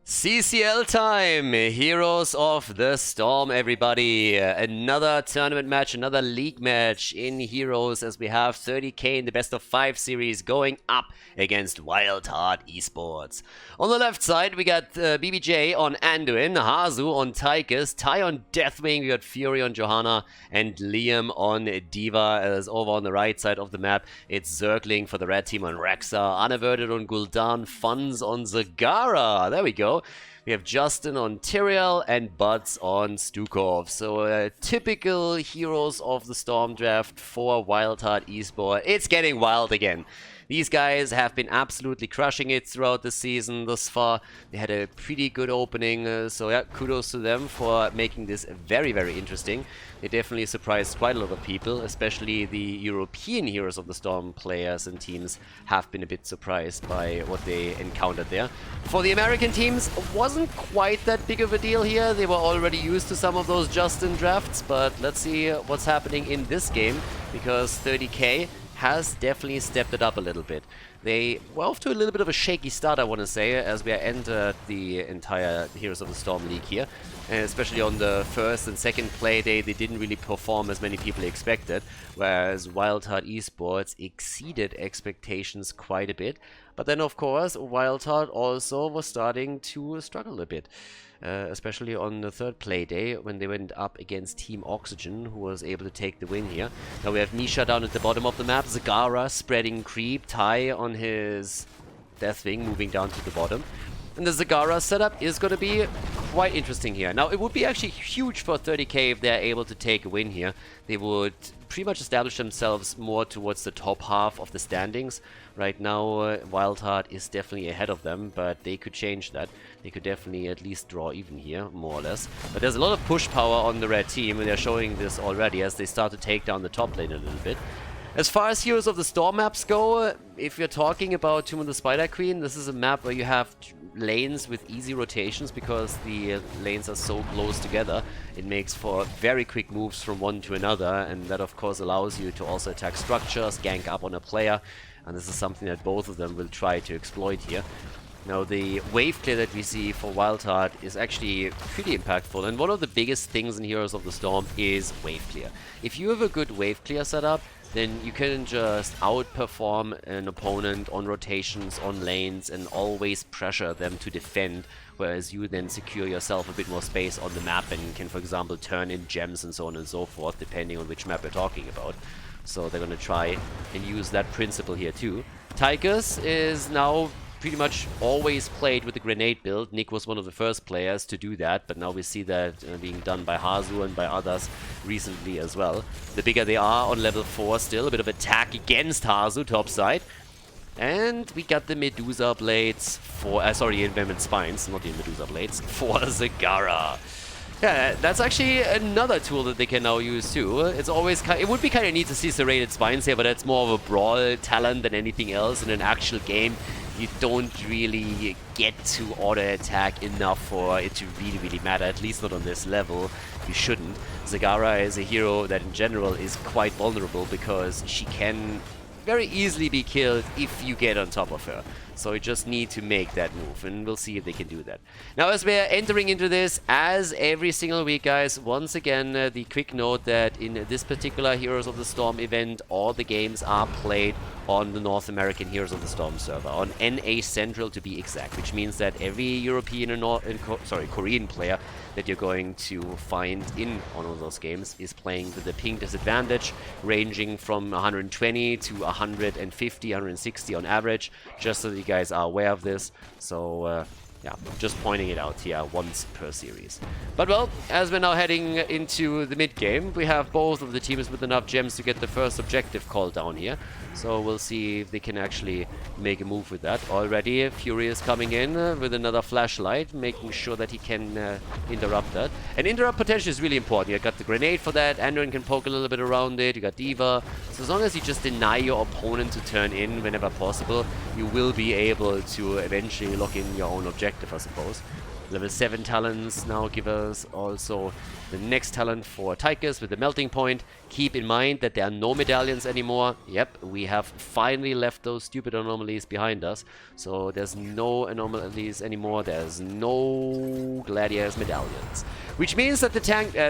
CCL time! Heroes of the Storm, everybody. Another tournament match, another league match in Heroes as we have 30k in the best of 5 series going up against Wildheart Esports. On the left side, we got BBJ on Anduin, Hazu on Tychus, Ty on Deathwing, we got Fury on Johanna, and Liam on Diva. As over on the right side of the map, it's Zergling for the red team on Rexa, Unaverted on Gul'dan, Funds on Zagara. There we go. We have Justin on Tyrael and Buds on Stukov. So typical Heroes of the Storm draft for Wildheart Esports. It's getting wild again. These guys have been absolutely crushing it throughout the season thus far. They had a pretty good opening, so yeah, kudos to them for making this very, very interesting. They definitely surprised quite a lot of people, especially the European Heroes of the Storm players and teams have been a bit surprised by what they encountered there. For the American teams, it wasn't quite that big of a deal here. They were already used to some of those Justin drafts, but let's see what's happening in this game, because 30k has definitely stepped it up a little bit. They were off to a little bit of a shaky start, I want to say, as we entered the entire Heroes of the Storm League here. And especially on the first and second play day, they didn't really perform as many people expected, whereas Wildheart Esports exceeded expectations quite a bit. But then, of course, Wildheart also was starting to struggle a bit. Especially on the third play day when they went up against Team Oxygen, who was able to take the win here. Now we have Misha down at the bottom of the map, Zagara spreading creep, Ty on his Deathwing moving down to the bottom. And the Zagara setup is going to be quite interesting here. Now, it would be actually huge for 30k if they're able to take a win here. They would pretty much establish themselves more towards the top half of the standings. Right now, Wildheart is definitely ahead of them, but they could change that. They could definitely at least draw even here, more or less. But there's a lot of push power on the red team, and they're showing this already as they start to take down the top lane a little bit. As far as Heroes of the Storm maps go, if you're talking about Tomb of the Spider Queen, this is a map where you have lanes with easy rotations because the lanes are so close together. It makes for very quick moves from one to another, and that of course allows you to also attack structures, gank up on a player, and this is something that both of them will try to exploit here. Now, the wave clear that we see for Wildheart is actually pretty impactful, and one of the biggest things in Heroes of the Storm is wave clear. If you have a good wave clear setup, then you can just outperform an opponent on rotations, on lanes, and always pressure them to defend, whereas you then secure yourself a bit more space on the map and can, for example, turn in gems and so on and so forth, depending on which map you're talking about. So they're going to try and use that principle here too. Tychus is now pretty much always played with the grenade build. Nick was one of the first players to do that, but now we see that being done by Hazu and by others recently as well. The bigger they are on level 4 still, a bit of attack against Hazu topside. And we got the Medusa Blades for, sorry, Invented Spines, not the Medusa Blades, for Zagara. Yeah, that's actually another tool that they can now use too. It's always it would be kind of neat to see serrated spines here, but that's more of a brawl talent than anything else. In an actual game, you don't really get to auto attack enough for it to really matter, at least not on this level. You shouldn't. Zagara is a hero that in general is quite vulnerable because she can very easily be killed if you get on top of her. So you just need to make that move, and we'll see if they can do that. Now, as we're entering into this, as every single week, guys, once again, the quick note that in this particular Heroes of the Storm event, all the games are played on the North American Heroes of the Storm server, on NA Central to be exact, which means that every European and Korean player that you're going to find in one of those games is playing with the ping disadvantage, ranging from 120 to 150, 160 on average, just so that you guys are aware of this. So yeah, just pointing it out here once per series. But well, as we're now heading into the mid-game, we have both of the teams with enough gems to get the first objective called down here. So we'll see if they can actually make a move with that. Already, Fury is coming in with another flashlight, making sure that he can interrupt that. And interrupt potential is really important. You got the grenade for that, Andron can poke a little bit around it, you got Diva. So as long as you just deny your opponent to turn in whenever possible, you will be able to eventually lock in your own objective. objective, I suppose. Level 7 talents now give us also the next talent for Tychus with the melting point. Keep in mind that there are no medallions anymore. Yep, we have finally left those stupid anomalies behind us. So there's no anomalies anymore. There's no gladiators medallions. Which means that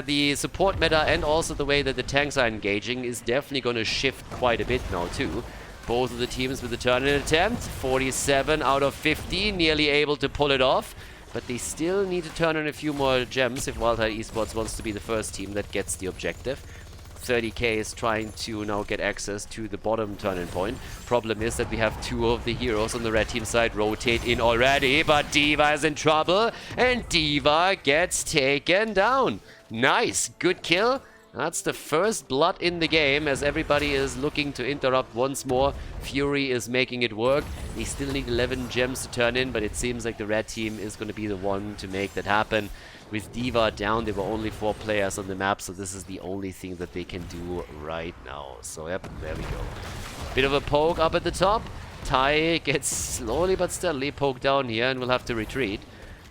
the support meta and also the way that the tanks are engaging is definitely going to shift quite a bit now too. Both of the teams with the turn-in attempt, 47 out of 50, nearly able to pull it off. But they still need to turn in a few more gems if Wildheart Esports wants to be the first team that gets the objective. 30k is trying to now get access to the bottom turn-in point. Problem is that we have two of the heroes on the red team side rotate in already, but D.Va is in trouble, and D.Va gets taken down. Nice, good kill. That's the first blood in the game as everybody is looking to interrupt once more. Fury is making it work. They still need 11 gems to turn in, but it seems like the red team is going to be the one to make that happen. With D.Va down, there were only 4 players on the map, so this is the only thing that they can do right now. So yep, there we go. Bit of a poke up at the top. Tai gets slowly but steadily poked down here and will have to retreat.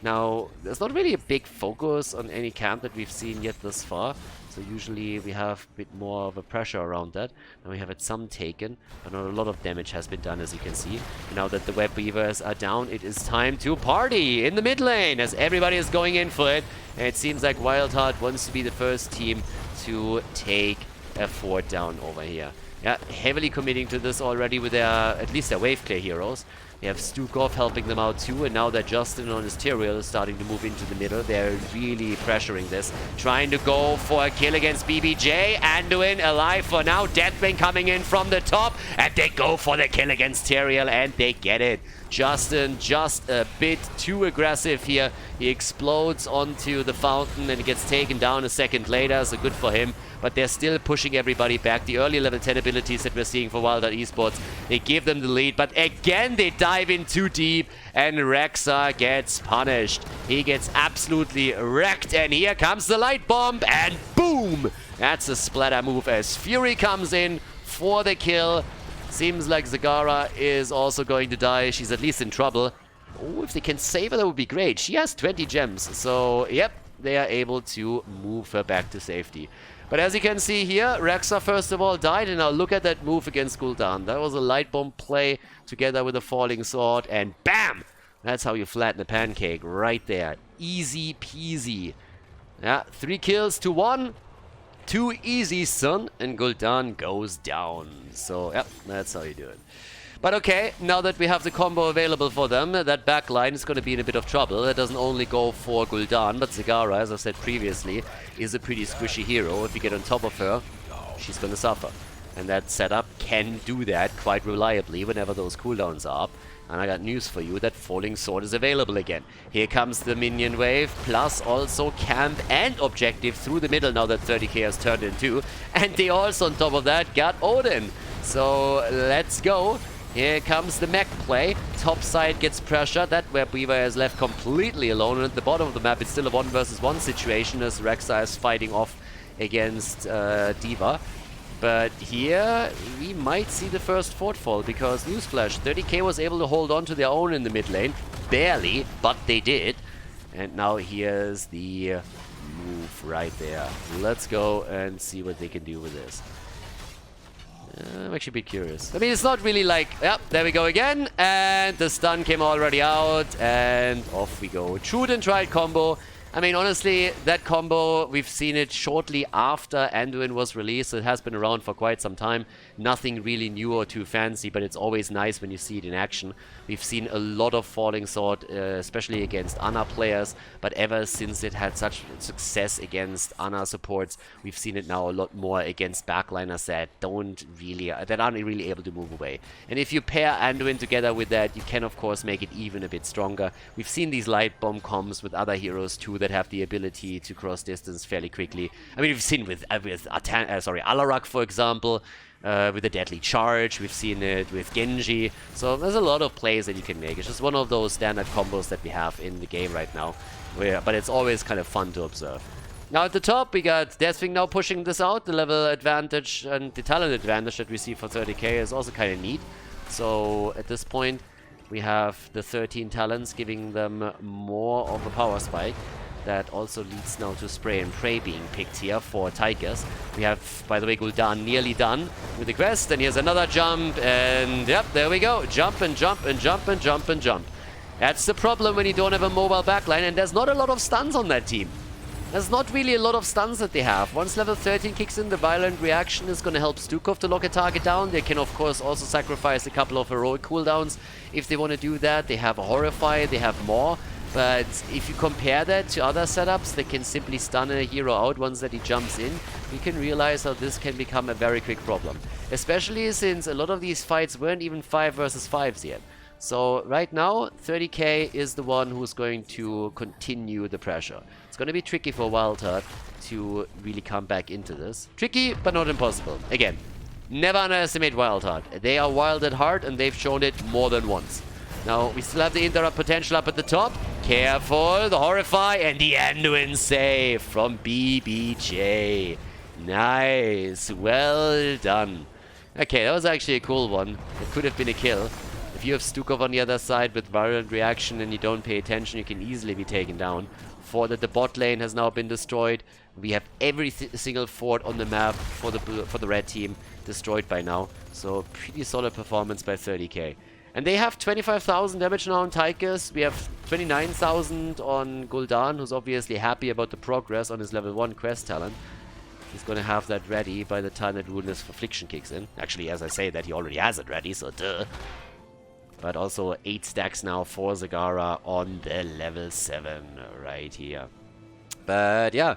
Now, there's not really a big focus on any camp that we've seen yet thus far. So usually we have a bit more of a pressure around that. Now we have it some taken, but not a lot of damage has been done, as you can see. And now that the web weavers are down, it is time to party in the mid lane as everybody is going in for it. And it seems like Wildheart wants to be the first team to take a fort down over here. Yeah, heavily committing to this already with their, at least their wave clear heroes. They have Stukov helping them out too, and now that Justin on his Tyrael is starting to move into the middle, they're really pressuring this. Trying to go for a kill against BBJ. Anduin alive for now. Deathwing coming in from the top, and they go for the kill against Tyrael, and they get it. Justin just a bit too aggressive here. He explodes onto the fountain and gets taken down a second later, so good for him. But they're still pushing everybody back. The early level 10 abilities that we're seeing for Wildheart Esports, they give them the lead. But again, they dive in too deep, and Rexa gets punished. He gets absolutely wrecked, and here comes the light bomb, and boom! That's a splatter move as Fury comes in for the kill. Seems like Zagara is also going to die. She's at least in trouble. Oh, if they can save her, that would be great. She has 20 gems, so yep, they are able to move her back to safety. But as you can see here, Rexa first of all died, and now look at that move against Gul'dan. That was a light bomb play together with a falling sword, and BAM! That's how you flatten a pancake, right there. Easy peasy. Yeah, 3 kills to 1. Too easy, son, and Gul'dan goes down. So, yeah, that's how you do it. But okay, now that we have the combo available for them, that backline is going to be in a bit of trouble. That doesn't only go for Gul'dan, but Zagara, as I said previously, is a pretty squishy hero. If you get on top of her, she's going to suffer. And that setup can do that quite reliably whenever those cooldowns are up. And I got news for you, that Falling Sword is available again. Here comes the minion wave, plus also camp and objective through the middle now that 30k has turned into. And they also, on top of that, got Odin. So let's go. Here comes the mech play. Top side gets pressured. That web weaver is left completely alone. And at the bottom of the map, it's still a 1 versus 1 situation as Rexa is fighting off against D.Va. But here, we might see the first fort fall, because newsflash, 30k was able to hold on to their own in the mid lane. Barely, but they did. And now here's the move right there. Let's go and see what they can do with this. I'm actually a bit curious. I mean, it's not really like, yep, there we go again. And the stun came already out, and off we go. True and tried combo. I mean, honestly, that combo, we've seen it shortly after Anduin was released. So it has been around for quite some time. Nothing really new or too fancy, but it's always nice when you see it in action. We've seen a lot of Falling Sword, especially against Ana players, but ever since it had such success against Ana supports, we've seen it now a lot more against backliners that aren't really able to move away. And if you pair Anduin together with that, you can of course make it even a bit stronger. We've seen these light bomb combos with other heroes too that have the ability to cross distance fairly quickly. I mean, we've seen with Alarak, for example, with a deadly charge. We've seen it with Genji. So there's a lot of plays that you can make. It's just one of those standard combos that we have in the game right now. But it's always kind of fun to observe. Now at the top, we got Deathwing now pushing this out. The level advantage and the talent advantage that we see for 30k is also kind of neat. So at this point, We have the 13 talents giving them more of a power spike. That also leads now to Spray and Pray being picked here for Tigers. We have, by the way, Gul'dan nearly done with the quest. And here's another jump. And yep, there we go. Jump and jump and jump and jump and jump. That's the problem when you don't have a mobile backline. And there's not a lot of stuns on that team. There's not really a lot of stuns that they have. Once level 13 kicks in, the violent reaction is going to help Stukov to lock a target down. They can, of course, also sacrifice a couple of heroic cooldowns if they want to do that. They have a Horrify, they have more. But if you compare that to other setups, they can simply stun a hero out once that he jumps in. You can realize how this can become a very quick problem. Especially since a lot of these fights weren't even 5 versus 5s yet. So right now, 30k is the one who's going to continue the pressure. It's going to be tricky for Wildheart to really come back into this. Tricky, but not impossible. Again, never underestimate Wildheart. They are wild at heart, and they've shown it more than once. Now, we still have the interrupt potential up at the top. Careful, the Horrify, and the Anduin save from BBJ. Nice, well done. Okay, that was actually a cool one. It could have been a kill. If you have Stukov on the other side with violent reaction and you don't pay attention, you can easily be taken down. That the bot lane has now been destroyed. We have every single fort on the map for the red team destroyed by now. So pretty solid performance by 30k. And they have 25,000 damage now on Tigers. We have 29,000 on Gul'dan, who's obviously happy about the progress on his level 1 quest talent. He's going to have that ready by the time that Ruinous Affliction kicks in. Actually, as I say that, he already has it ready, so duh. But also 8 stacks now for Zagara on the level 7 right here. But yeah,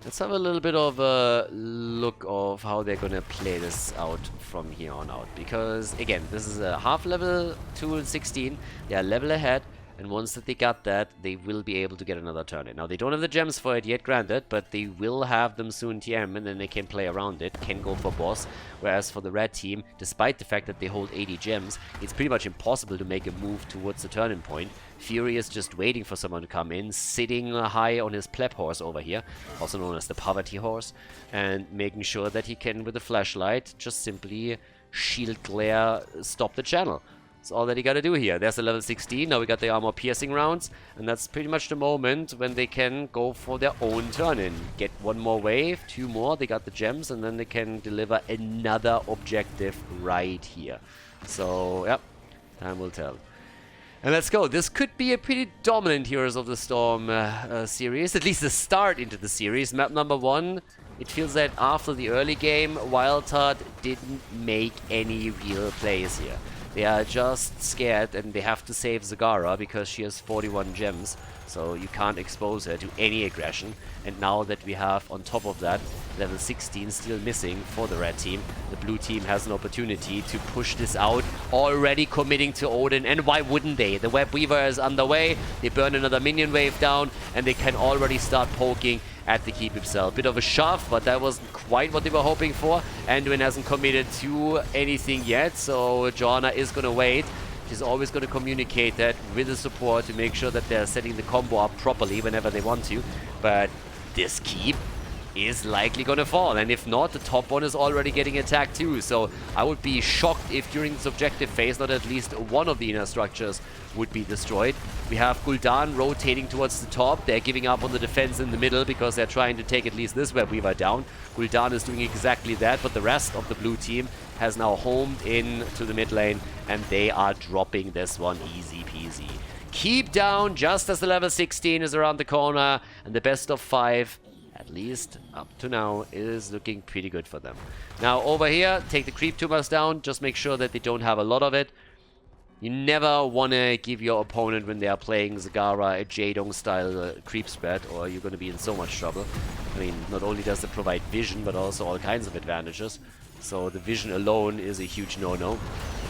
let's have a little bit of a look of how they're going to play this out from here on out. Because again, this is a half level 2 and 16. They are level ahead. And once that they got that, they will be able to get another turn in. Now, they don't have the gems for it yet, granted, but they will have them soon TM, and then they can play around it, can go for boss. Whereas for the red team, despite the fact that they hold 80 gems, it's pretty much impossible to make a move towards the turning point. Fury is just waiting for someone to come in, sitting high on his pleb horse over here, also known as the poverty horse, and making sure that he can, with a flashlight, just simply shield glare, stop the channel. That's all that you gotta do here. There's a level 16, now we got the armor piercing rounds, and that's pretty much the moment when they can go for their own turn in. Get one more wave, 2 more, they got the gems, and then they can deliver another objective right here. So, yep, time will tell. And let's go. This could be a pretty dominant Heroes of the Storm series, at least the start into the series. Map number 1, it feels that after the early game, Wildheart didn't make any real plays here. They are just scared and they have to save Zagara because she has 41 gems. So you can't expose her to any aggression. And now that we have on top of that level 16 still missing for the red team, the blue team has an opportunity to push this out, already committing to Odin. And why wouldn't they? The Web Weaver is underway. They burn another minion wave down and they can already start poking at the keep himself. Bit of a shove, but that wasn't quite what they were hoping for. Anduin hasn't committed to anything yet, so Joanna is going to wait. She's always going to communicate that with the support to make sure that they're setting the combo up properly whenever they want to. But this keep is likely going to fall, and if not, the top one is already getting attacked too. So I would be shocked if during this objective phase not at least one of the inner structures would be destroyed. We have Gul'dan rotating towards the top. They're giving up on the defense in the middle because they're trying to take at least this Web Weaver down. Gul'dan is doing exactly that, but the rest of the blue team has now homed in to the mid lane, and they are dropping this one easy peasy. Keep down just as the level 16 is around the corner, and the best of 5, at least up to now, is looking pretty good for them. Now over here, take the creep tumors down, just make sure that they don't have a lot of it. You never want to give your opponent, when they are playing Zagara, a Jaedong style creep spread, or you're going to be in so much trouble. I mean, not only does it provide vision, but also all kinds of advantages. So the vision alone is a huge no-no.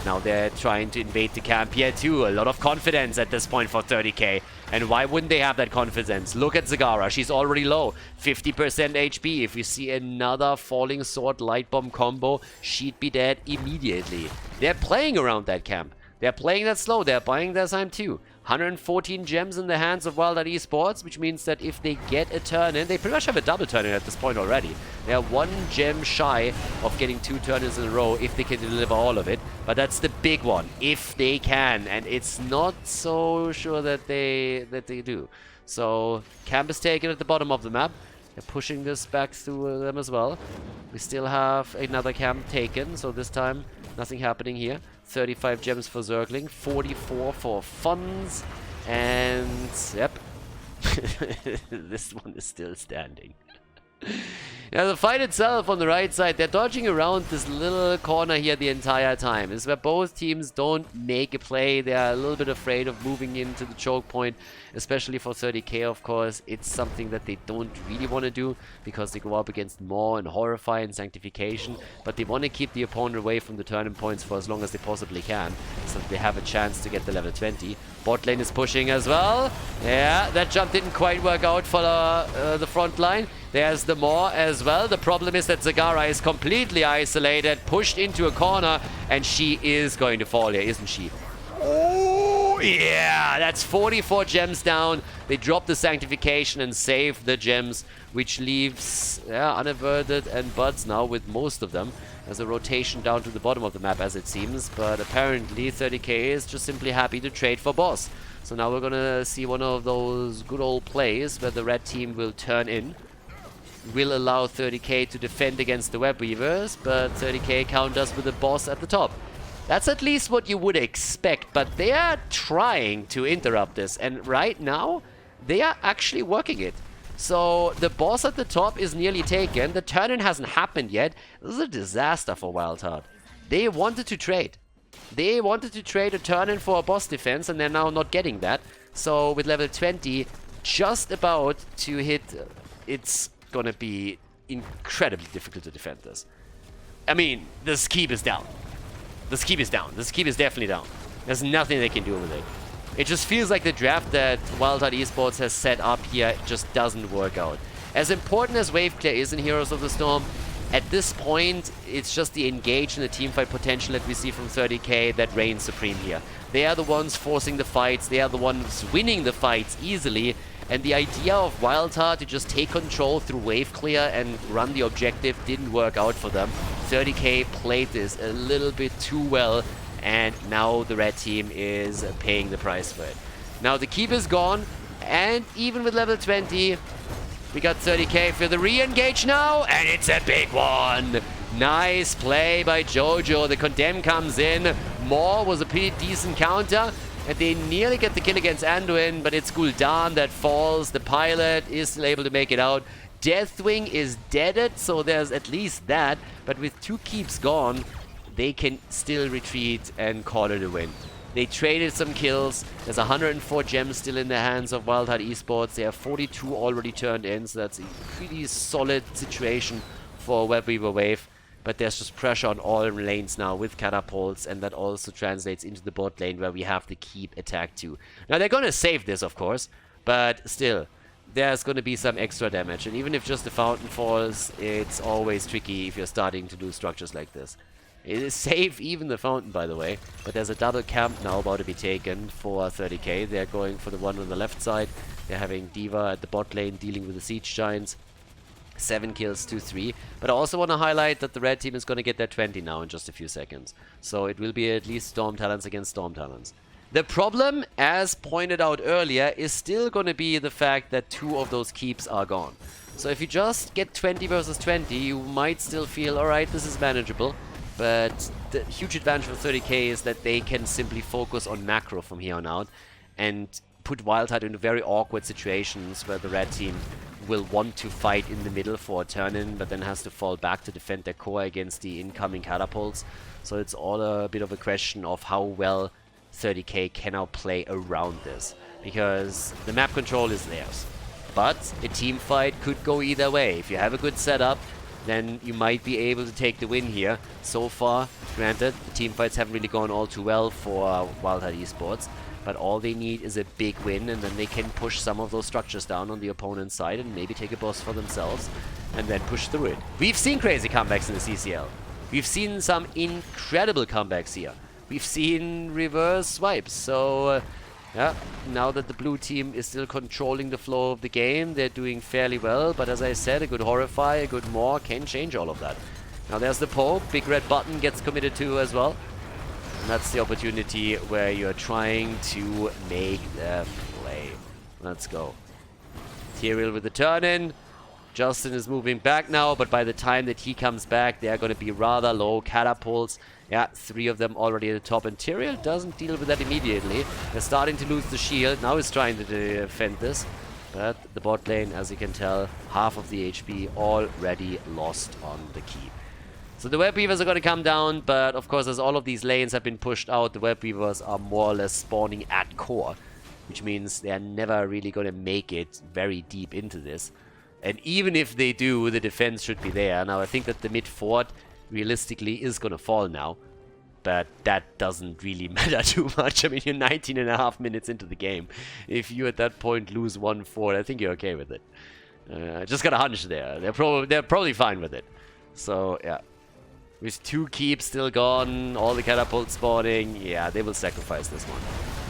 Now they're trying to invade the camp here too. A lot of confidence at this point for 30k. And why wouldn't they have that confidence? Look at Zagara. She's already low. 50% HP. If we see another Falling Sword Light Bomb combo, she'd be dead immediately. They're playing around that camp. They're playing that slow. They're buying their time too. 114 gems in the hands of Wildheart Esports, which means that if they get a turn-in, they pretty much have a double turn-in at this point already. They are 1 gem shy of getting 2 turn-ins in a row if they can deliver all of it. But that's the big one, if they can, and it's not so sure that they do. So camp is taken at the bottom of the map. They're pushing this back through them as well. We still have another camp taken, so this time nothing happening here. 35 gems for Zergling, 44 for funds, and yep, this one is still standing. Now the fight itself on the right side, they're dodging around this little corner here the entire time. This is where both teams don't make a play. They're a little bit afraid of moving into the choke point, especially for 30k, of course. It's something that they don't really want to do because they go up against Maw and Horrify and Sanctification, but they want to keep the opponent away from the turning points for as long as they possibly can, so that they have a chance to get the level 20. Bot lane is pushing as well. Yeah, that jump didn't quite work out for the front line. There's the Maw as well. The problem is that Zagara is completely isolated, pushed into a corner, and she is going to fall here, isn't she? Oh, yeah! That's 44 gems down. They drop the Sanctification and save the gems, which leaves Unaverted and Buds now with most of them. There's a rotation down to the bottom of the map, as it seems, but apparently 30k is just simply happy to trade for boss. So now we're gonna see one of those good old plays where the red team will turn in. Will allow 30k to defend against the Web Weavers, but 30k counters with a boss at the top. That's at least what you would expect, but they are trying to interrupt this, and right now they are actually working it. So the boss at the top is nearly taken. The turn-in hasn't happened yet. This is a disaster for Wildheart. They wanted to trade. They wanted to trade a turn-in for a boss defense, and they're now not getting that. So with level 20 just about to hit, it's gonna be incredibly difficult to defend this. I mean, the keep is down. The keep is down. The keep is definitely down. There's nothing they can do with it. It just feels like the draft that Wildheart Esports has set up here just doesn't work out. As important as wave clear is in Heroes of the Storm, at this point, it's just the engage and the teamfight potential that we see from 30k that reigns supreme here. They are the ones forcing the fights, they are the ones winning the fights easily, and the idea of Wildheart to just take control through wave clear and run the objective didn't work out for them. 30k played this a little bit too well, and now the red team is paying the price for it. Now the keep is gone, and even with level 20, we got 30k for the re-engage now, and it's a big one! Nice play by Jojo. The condemn comes in. Maw was a pretty decent counter, and they nearly get the kill against Anduin, but it's Gul'dan that falls. The pilot is still able to make it out. Deathwing is deaded, so there's at least that, but with 2 keeps gone, they can still retreat and call it a win. They traded some kills. There's 104 gems still in the hands of Wildheart Esports. They have 42 already turned in, so that's a pretty solid situation for Web Weaver Wave. But there's just pressure on all lanes now with catapults, and that also translates into the bot lane where we have the keep attack too. Now they're gonna save this, of course, but still, there's gonna be some extra damage. And even if just the fountain falls, it's always tricky if you're starting to do structures like this. It is safe, even the fountain, by the way. But there's a double camp now about to be taken for 30k. They're going for the one on the left side. They're having D.Va at the bot lane dealing with the Siege Giants. 7 kills to 3. But I also want to highlight that the red team is going to get their 20 now in just a few seconds. So it will be at least Storm Talons against Storm Talons. The problem, as pointed out earlier, is still going to be the fact that 2 of those keeps are gone. So if you just get 20 versus 20, you might still feel, alright, this is manageable. But the huge advantage for 30k is that they can simply focus on macro from here on out and put Wildheart into very awkward situations where the red team will want to fight in the middle for a turn-in, but then has to fall back to defend their core against the incoming catapults. So it's all a bit of a question of how well 30k can now play around this, because the map control is theirs. But a team fight could go either way. If you have a good setup, then you might be able to take the win here. So far, granted, the team fights haven't really gone all too well for Wildheart Esports, but all they need is a big win, and then they can push some of those structures down on the opponent's side and maybe take a boss for themselves and then push through it. We've seen crazy comebacks in the CCL. We've seen some incredible comebacks here. We've seen reverse swipes, so Yeah, now that the blue team is still controlling the flow of the game, they're doing fairly well. But as I said, a good Horrify, a good Maw can change all of that. Now there's the Pope. Big red button gets committed to as well. And that's the opportunity where you're trying to make the play. Let's go. Tyrael with the turn-in. Justin is moving back now, but by the time that he comes back, they're going to be rather low. Catapults, yeah, 3 of them already at the top, and Tyrael doesn't deal with that immediately. They're starting to lose the shield. Now he's trying to defend this, but the bot lane, as you can tell, half of the HP already lost on the keep. So the Web Weavers are going to come down, but of course, as all of these lanes have been pushed out, the Web Weavers are more or less spawning at core, which means they're never really going to make it very deep into this. And even if they do, the defense should be there. Now, I think that the mid fort realistically is going to fall now. But that doesn't really matter too much. I mean, you're 19.5 minutes into the game. If you at that point lose 1 fort, I think you're okay with it. Just got a hunch there. They're probably fine with it. So, yeah. With 2 keeps still gone, all the catapults spawning, yeah, they will sacrifice this one.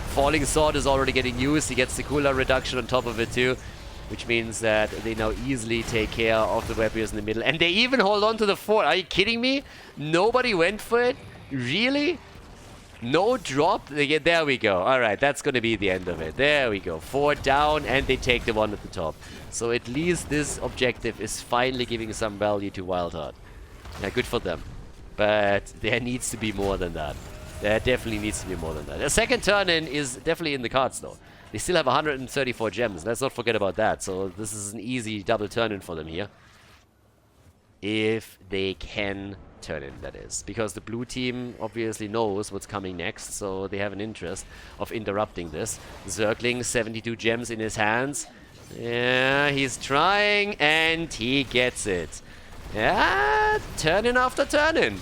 Falling Sword is already getting used. He gets the cooldown reduction on top of it too. Which means that they now easily take care of the Web Weavers in the middle. And they even hold on to the fort. Are you kidding me? Nobody went for it? Really? No drop? There we go. Alright, that's going to be the end of it. There we go. 4 down, and they take the one at the top. So at least this objective is finally giving some value to Wildheart. Yeah, good for them. But there needs to be more than that. There definitely needs to be more than that. A second turn-in is definitely in the cards, though. They still have 134 gems. Let's not forget about that. So this is an easy double turn-in for them here. If they can turn in, that is. Because the blue team obviously knows what's coming next. So they have an interest of interrupting this. Zergling, 72 gems in his hands. Yeah, he's trying and he gets it. Yeah, turn-in after turn-in.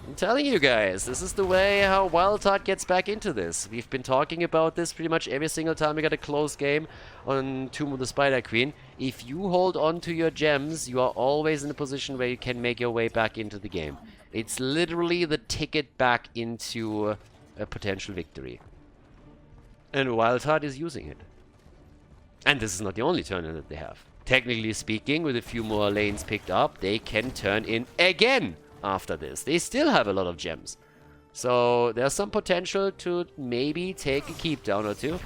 I'm telling you guys, this is the way how Wildheart gets back into this. We've been talking about this pretty much every single time we got a close game on Tomb of the Spider Queen. If you hold on to your gems, you are always in a position where you can make your way back into the game. It's literally the ticket back into a potential victory. And Wildheart is using it. And this is not the only turn-in that they have. Technically speaking, with a few more lanes picked up, they can turn in again. After this, they still have a lot of gems, so there's some potential to maybe take a keep down or 2,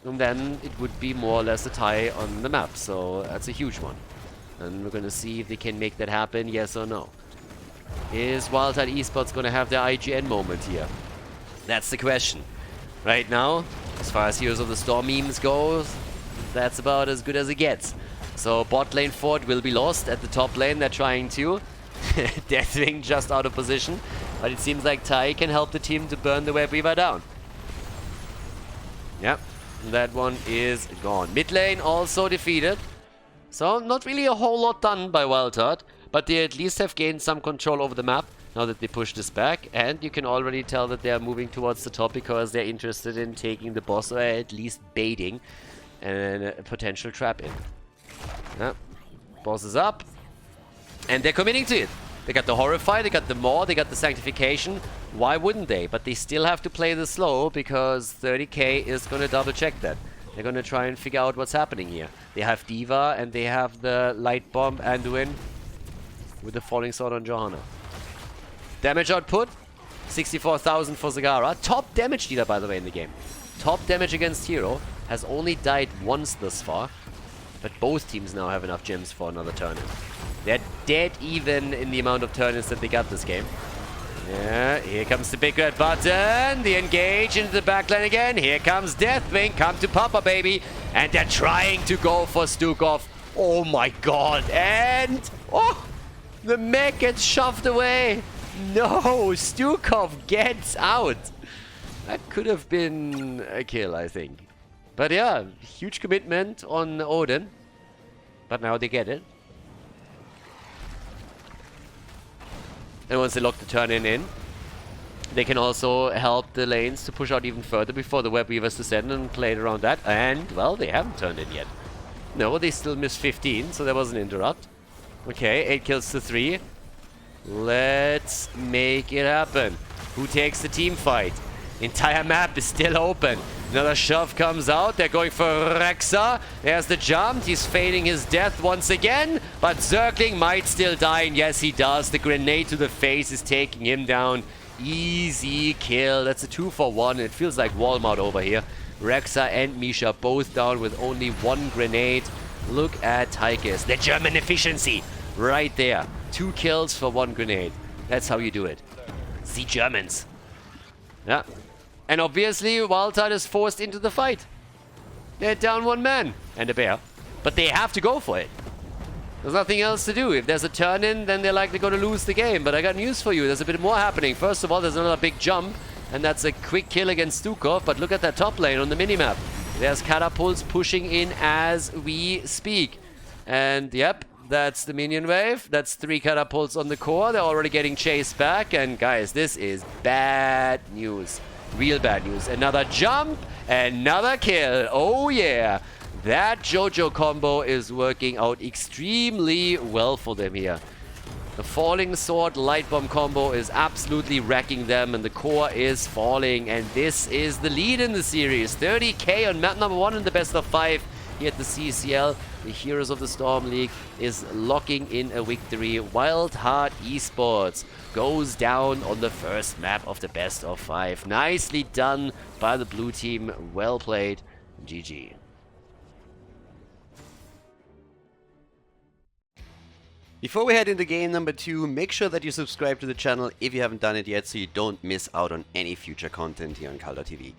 and then it would be more or less a tie on the map. So that's a huge one, and we're gonna see if they can make that happen, yes or no. Is Wildheart Esports gonna have their IGN moment here? That's the question. Right now, as far as Heroes of the Storm memes goes, that's about as good as it gets. So bot lane fort will be lost. At the top lane, they're trying to. Deathwing just out of position, but it seems like Tai can help the team to burn the Web Weaver down. Yep, that one is gone. Mid lane also defeated. So not really a whole lot done by Wildheart, but they at least have gained some control over the map now that they push this back, and you can already tell that they are moving towards the top because they're interested in taking the boss, or at least baiting a potential trap in. Yep, boss is up. And they're committing to it. They got the Horrify, they got the Maw, they got the Sanctification. Why wouldn't they? But they still have to play this slow because 30k is going to double check that. They're going to try and figure out what's happening here. They have D.Va and they have the Light Bomb Anduin with the Falling Sword on Johanna. Damage output, 64,000 for Zagara. Top damage dealer, by the way, in the game. Top damage against hero. Has only died once thus far. But both teams now have enough gems for another turn-in. They're dead even in the amount of turn-ins that they got this game. Yeah, here comes the big red button. The engage into the backline again. Here comes Deathwing. Come to Papa, baby. And they're trying to go for Stukov. Oh my god. And... oh! The mech gets shoved away. No! Stukov gets out. That could have been a kill, I think. But yeah, huge commitment on Odin. But now they get it. And once they lock the turn-in, they can also help the lanes to push out even further before the Web Weavers descend and play it around that. And, well, they haven't turned in yet. No, they still missed 15, so there was an interrupt. Okay, 8 kills to 3. Let's make it happen. Who takes the team fight? Entire map is still open. Another shove comes out. They're going for Rexa. There's the jump. He's fading his death once again. But Zergling might still die. And yes, he does. The grenade to the face is taking him down. Easy kill. That's a 2-for-1. It feels like Walmart over here. Rexa and Misha both down with only one grenade. Look at Tigers. The German efficiency. Right there. 2 kills for 1 grenade. That's how you do it. The Germans. Yeah. And obviously, Wildheart is forced into the fight. They're down 1 man and a bear. But they have to go for it. There's nothing else to do. If there's a turn-in, then they're likely going to lose the game. But I got news for you. There's a bit more happening. First of all, there's another big jump. And that's a quick kill against Stukov. But look at that top lane on the minimap. There's catapults pushing in as we speak. And yep, that's the minion wave. That's 3 catapults on the core. They're already getting chased back. And guys, this is bad news. Real bad news. Another jump, another kill. Oh yeah, that JoJo combo is working out extremely well for them here. The falling sword light bomb combo is absolutely wrecking them, and the core is falling, and this is the lead in the series. 30k on map number 1 in the best of 5 here at the CCL. The Heroes of the Storm League is locking in a victory. Wildheart Esports goes down on the first map of the best of 5. Nicely done by the blue team. Well played. GG. Before we head into game number 2, make sure that you subscribe to the channel if you haven't done it yet so you don't miss out on any future content here on Khaldor TV.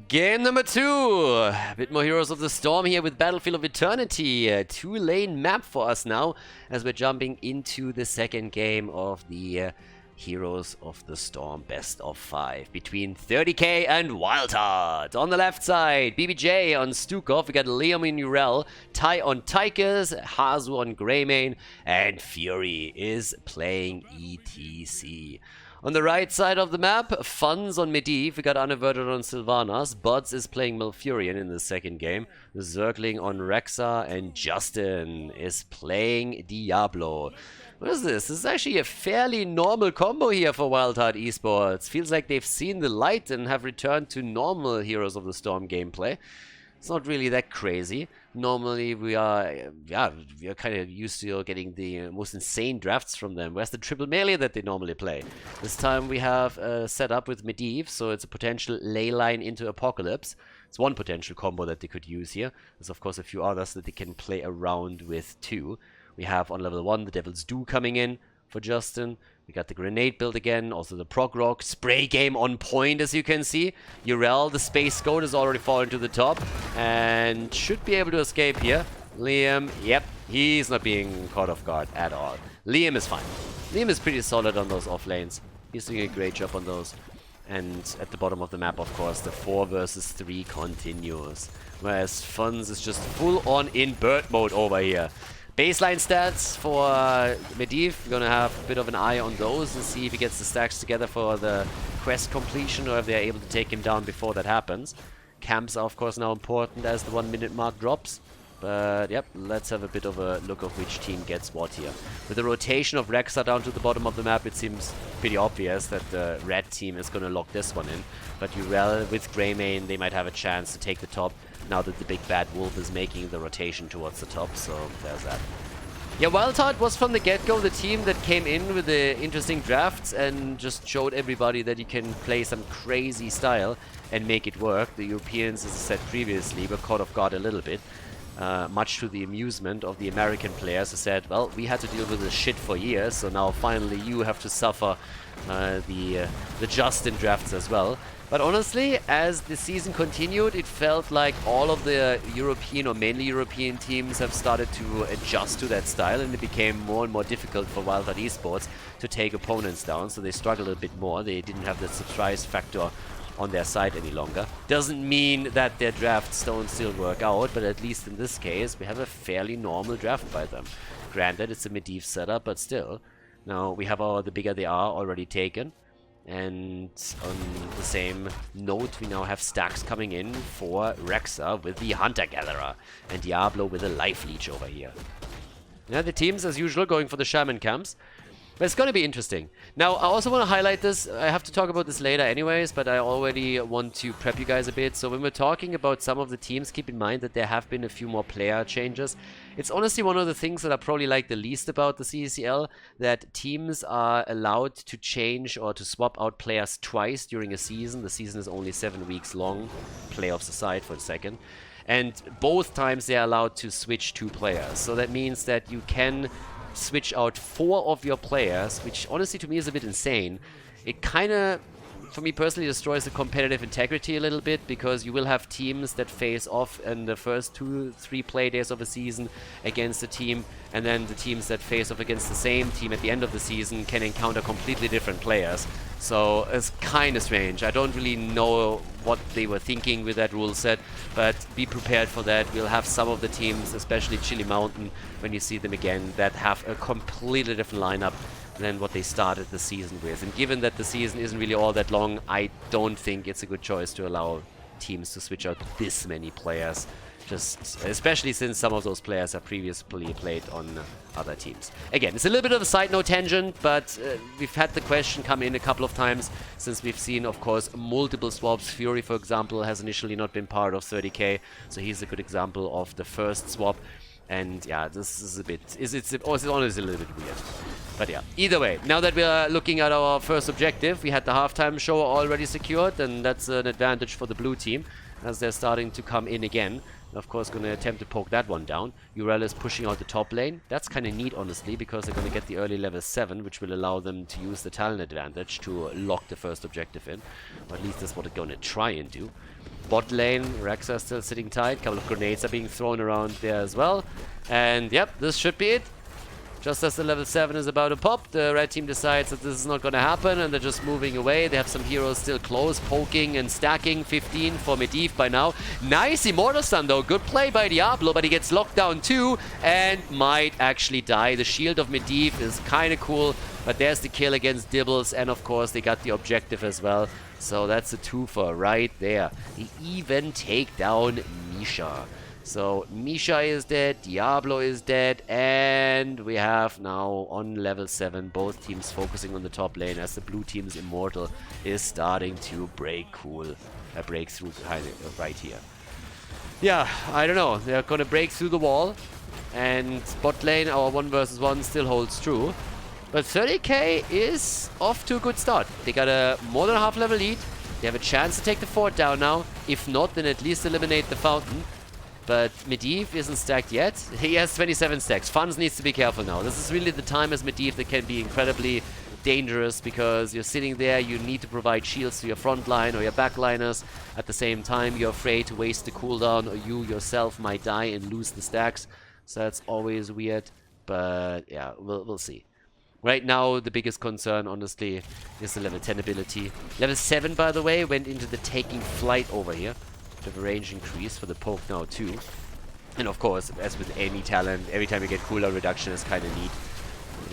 Game number 2. A bit more Heroes of the Storm here with Battlefield of Eternity. A 2-lane map for us now as we're jumping into the second game of the Heroes of the Storm best of 5 between 30k and Wildheart. On the left side, BBJ on Stukov. We got Liam in Urel, Ty on Tigers, Hazu on Greymane, and Fury is playing ETC. On the right side of the map, Funds on Medivh. We got Unaverted on Sylvanas. Buds is playing Malfurion in the second game. Zergling on Rexa, and Justin is playing Diablo. What is this? This is actually a fairly normal combo here for Wildheart Esports. Feels like they've seen the light and have returned to normal Heroes of the Storm gameplay. It's not really that crazy. Normally we are kind of used to getting the most insane drafts from them. Where's the triple melee that they normally play? This time we have set up with Medivh, so it's a potential ley line into Apocalypse. It's one potential combo that they could use here. There's of course a few others that they can play around with too. We have on level 1 the Devil's Due coming in for Justin. We got the grenade build again, also the prog rock. Spray game on point, as you can see. Urel, the space goat, has already fallen to the top and should be able to escape here. Liam, yep, he's not being caught off guard at all. Liam is fine. Liam is pretty solid on those off lanes. He's doing a great job on those. And at the bottom of the map, of course, the 4 versus 3 continues. Whereas Funds is just full on in bird mode over here. Baseline stats for Medivh, we're gonna have a bit of an eye on those and see if he gets the stacks together for the quest completion or if they're able to take him down before that happens. Camps are of course now important as the 1 minute mark drops. But yep, let's have a bit of a look of which team gets what here. With the rotation of Rexa down to the bottom of the map, it seems pretty obvious that the red team is gonna lock this one in. But Urel with Greymane, they might have a chance to take the top now that the big bad wolf is making the rotation towards the top, so there's that. Yeah, Wildheart was from the get-go the team that came in with the interesting drafts and just showed everybody that you can play some crazy style and make it work. The Europeans, as I said previously, were caught off guard a little bit, much to the amusement of the American players who said, well, we had to deal with this shit for years, so now finally you have to suffer the Justin drafts as well. But honestly, as the season continued, it felt like all of the European or mainly European teams have started to adjust to that style, and it became more and more difficult for Wildheart Esports to take opponents down, so they struggled a bit more. They didn't have the surprise factor on their side any longer. Doesn't mean that their drafts don't still work out, but at least in this case, we have a fairly normal draft by them. Granted, it's a Medivh setup, but still. Now, we have the bigger they are already taken. And on the same note, we now have stacks coming in for Rexa with the Hunter-Gatherer and Diablo with a Life Leech over here. Yeah, the teams, as usual, going for the Shaman camps. But it's going to be interesting. Now, I also want to highlight this. I have to talk about this later anyways, but I already want to prep you guys a bit. So when we're talking about some of the teams, keep in mind that there have been a few more player changes. It's honestly one of the things that I probably like the least about the CCL, that teams are allowed to change or to swap out players twice during a season. The season is only 7 weeks long, playoffs aside for a second. And both times they're allowed to switch 2 players. So that means that you can switch out 4 of your players, which honestly to me is a bit insane. It kind of, for me personally, destroys the competitive integrity a little bit, because you will have teams that face off in the first 2-3 play days of a season against a team, and then the teams that face off against the same team at the end of the season can encounter completely different players. So it's kind of strange. I don't really know what they were thinking with that rule set, but be prepared for that. We'll have some of the teams, especially Chili Mountain, when you see them again, that have a completely different lineup than what they started the season with. And given that the season isn't really all that long, I don't think it's a good choice to allow teams to switch out this many players. Just especially since some of those players have previously played on other teams. Again, it's a little bit of a side note tangent, but we've had the question come in a couple of times since we've seen, of course, multiple swaps. Fury, for example, has initially not been part of 30k, so he's a good example of the first swap. And yeah, this is a bit, it's honestly a little bit weird. But yeah, either way, now that we are looking at our first objective, we had the halftime show already secured, and that's an advantage for the blue team as they're starting to come in again. Of course, going to attempt to poke that one down. Urel is pushing out the top lane. That's kind of neat, honestly, because they're going to get the early level 7, which will allow them to use the talent advantage to lock the first objective in. Or at least that's what they're going to try and do. Bot lane, Rexa still sitting tight. A couple of grenades are being thrown around there as well. And yep, this should be it. Just as the level 7 is about to pop, the red team decides that this is not going to happen, and they're just moving away. They have some heroes still close, poking and stacking. 15 for Medivh by now. Nice Immortal Stun though. Good play by Diablo, but he gets locked down too and might actually die. The shield of Medivh is kind of cool, but there's the kill against Dibbles, and of course they got the objective as well. So that's a twofer right there. They even take down Misha. So Misha is dead, Diablo is dead, and we have now on level 7 both teams focusing on the top lane as the blue team's Immortal is starting to break a breakthrough kind of right here. Yeah, I don't know, they're gonna break through the wall, and bot lane, our 1 versus 1 still holds true. But 30k is off to a good start. They got a more than half level lead, they have a chance to take the fort down now. If not, then at least eliminate the fountain. But Medivh isn't stacked yet. He has 27 stacks. Funds needs to be careful now. This is really the time as Medivh that can be incredibly dangerous, because you're sitting there, you need to provide shields to your front line or your backliners. At the same time, you're afraid to waste the cooldown, or you yourself might die and lose the stacks. So that's always weird. But yeah, we'll see. Right now, the biggest concern, honestly, is the level 10 ability. Level 7, by the way, went into the taking flight over here. Of a range increase for the poke now too. And of course, as with any talent, every time you get cooldown reduction is kind of neat.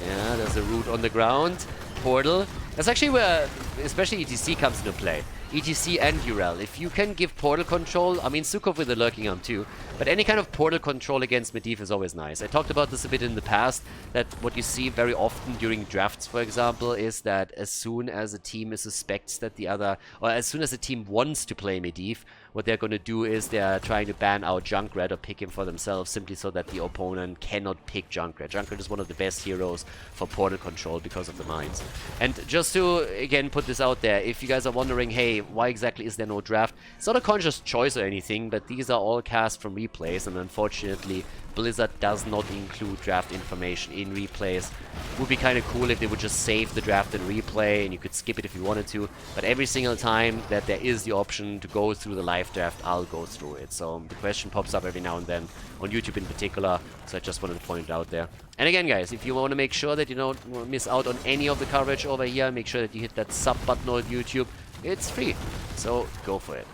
Yeah, there's a root on the ground. Portal. That's actually where especially ETC comes into play. ETC and Urel. If you can give portal control, I mean Sukov with the lurking arm too, but any kind of portal control against Medivh is always nice. I talked about this a bit in the past, that what you see very often during drafts, for example, is that as soon as a team suspects that the other, or as soon as a team wants to play Medivh, what they're going to do is they're trying to ban out Junkrat or pick him for themselves, simply so that the opponent cannot pick Junkrat. Junkrat is one of the best heroes for portal control because of the mines. And just to, again, put this out there, if you guys are wondering, hey, why exactly is there no draft? It's not a conscious choice or anything, but these are all cast from replays, and unfortunately, Blizzard does not include draft information in replays. It would be kind of cool if they would just save the draft and replay, and you could skip it if you wanted to, but every single time that there is the option to go through the live draft, I'll go through it. So the question pops up every now and then, on YouTube in particular, so I just wanted to point it out there. And again, guys, if you want to make sure that you don't miss out on any of the coverage over here, make sure that you hit that sub button on YouTube. It's free, so go for it.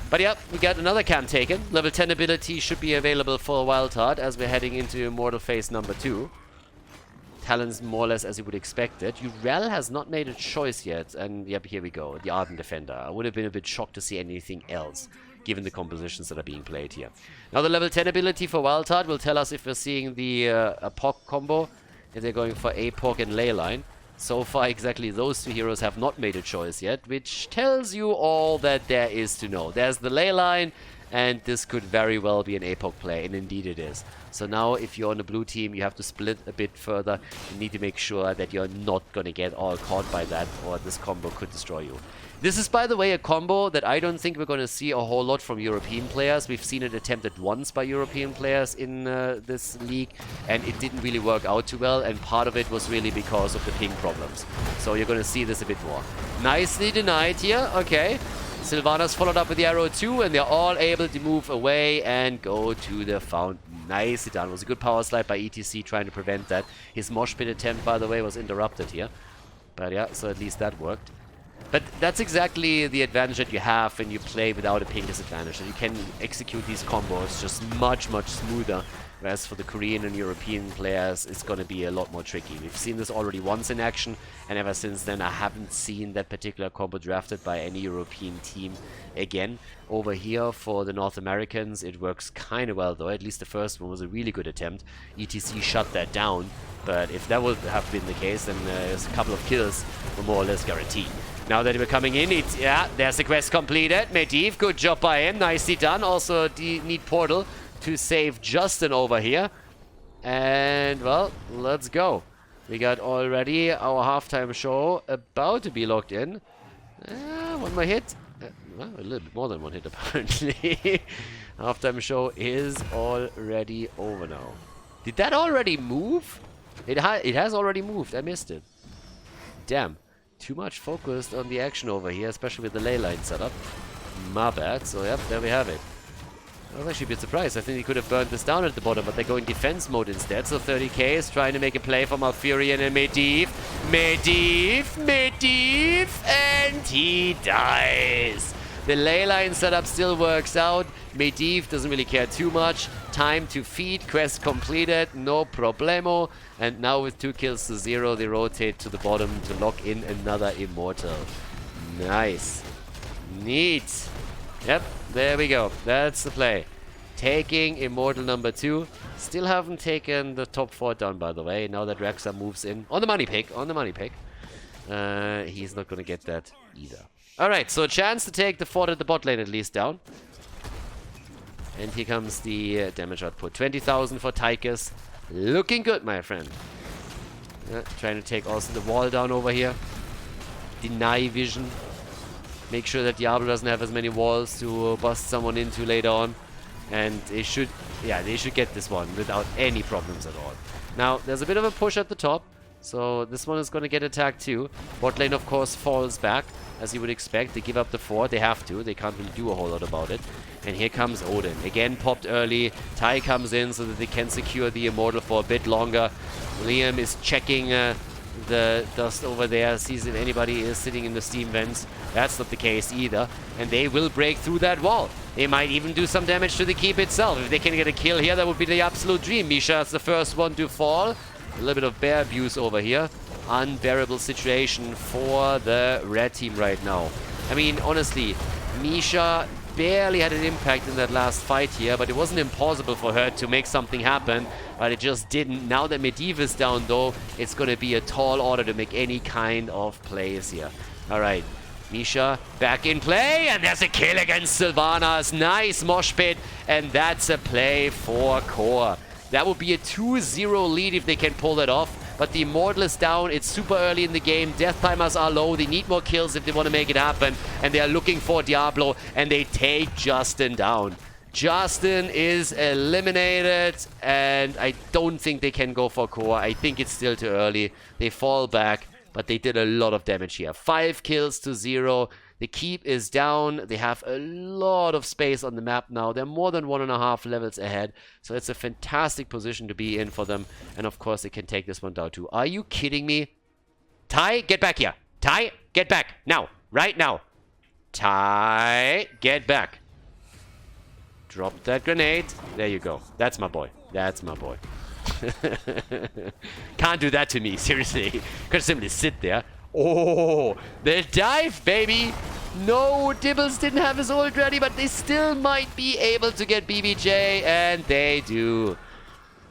But yeah, we got another camp taken. Level 10 ability should be available for Wildheart as we're heading into Immortal Phase number 2. Talents more or less as you would expect it. Urel has not made a choice yet, and yep, here we go, the Ardent Defender. I would have been a bit shocked to see anything else, given the compositions that are being played here. Now the level 10 ability for Wildheart will tell us if we're seeing the Apoc combo. if they're going for APOC and Leyline. So far, exactly those two heroes have not made a choice yet, which tells you all that there is to know. There's the Leyline, and this could very well be an APOC play, and indeed it is. So now, if you're on the blue team, you have to split a bit further. You need to make sure that you're not going to get all caught by that, or this combo could destroy you. This is, by the way, a combo that I don't think we're going to see a whole lot from European players. We've seen it attempted once by European players in this league, and it didn't really work out too well, and part of it was really because of the ping problems. So you're going to see this a bit more. Nicely denied here. Okay. Sylvanas followed up with the arrow too, and they're all able to move away and go to the fountain. Nicely done. It was a good power slide by ETC trying to prevent that. His mosh pit attempt, by the way, was interrupted here. But yeah, so at least that worked. But that's exactly the advantage that you have when you play without a ping disadvantage. And you can execute these combos just much, much smoother. Whereas for the Korean and European players, it's going to be a lot more tricky. We've seen this already once in action, and ever since then I haven't seen that particular combo drafted by any European team again. Over here for the North Americans, it works kind of well though. At least the first one was a really good attempt. ETC shut that down, but if that would have been the case, then there's a couple of kills were more or less guaranteed. Now that we're coming in, yeah, there's the quest completed. Medivh, good job by him, nicely done. Also, need Portal to save Justin over here. And, well, let's go. We got already our halftime show about to be locked in. One more hit. Well, a little bit more than one hit, apparently. Halftime show is already over now. Did that already move? It has already moved. I missed it. Damn. Too much focused on the action over here, especially with the ley line setup. My bad. So, yep, there we have it. I was actually a bit surprised. I think he could have burned this down at the bottom, but they're going defense mode instead. So 30k is trying to make a play for Malfurion and Medivh. Medivh, and he dies. The ley line setup still works out. Medivh doesn't really care too much. Time to feed. Quest completed. No problemo. And now with 2 kills to 0, they rotate to the bottom to lock in another Immortal. Nice. Neat. Yep, there we go. That's the play. Taking Immortal number 2. Still haven't taken the top 4 down, by the way. Now that Rexa moves in. On the money pick. On the money pick. He's not going to get that either. Alright, so a chance to take the fort at the bot lane at least down. And here comes the damage output. 20,000 for Tychus. Looking good, my friend. Trying to take also the wall down over here. Deny vision. Make sure that Diablo doesn't have as many walls to bust someone into later on. And they should, yeah, they should get this one without any problems at all. Now, there's a bit of a push at the top. So this one is going to get attacked too. Bot lane, of course, falls back, as you would expect. They give up the fort. They have to. They can't really do a whole lot about it. And here comes Odin. Again, popped early. Tai comes in so that they can secure the Immortal for a bit longer. Liam is checking the dust over there, sees if anybody is sitting in the steam vents. That's not the case either. And they will break through that wall. They might even do some damage to the keep itself. If they can get a kill here, that would be the absolute dream. Misha is the first one to fall. A little bit of bear abuse over here. Unbearable situation for the red team right now. I mean, honestly, Misha barely had an impact in that last fight here, but it wasn't impossible for her to make something happen, but it just didn't. Now that Medivh is down, though, it's going to be a tall order to make any kind of plays here. All right, Misha back in play, and there's a kill against Sylvanas. Nice mosh pit, and that's a play for Core. That would be a 2-0 lead if they can pull that off. But the Immortal is down. It's super early in the game. Death timers are low. They need more kills if they want to make it happen. And they are looking for Diablo. And they take Justin down. Justin is eliminated. And I don't think they can go for Core. I think it's still too early. They fall back. But they did a lot of damage here. 5 kills to 0. The keep is down. They have a lot of space on the map now. They're more than 1.5 levels ahead. So it's a fantastic position to be in for them. And of course, they can take this one down too. Are you kidding me? Tai, get back here. Tai, get back. Now. Right now. Tai, get back. Drop that grenade. There you go. That's my boy. That's my boy. Can't do that to me, seriously. Could simply sit there. Oh, the dive, baby. No, Dibbles didn't have his ult ready, but they still might be able to get BBJ, and they do.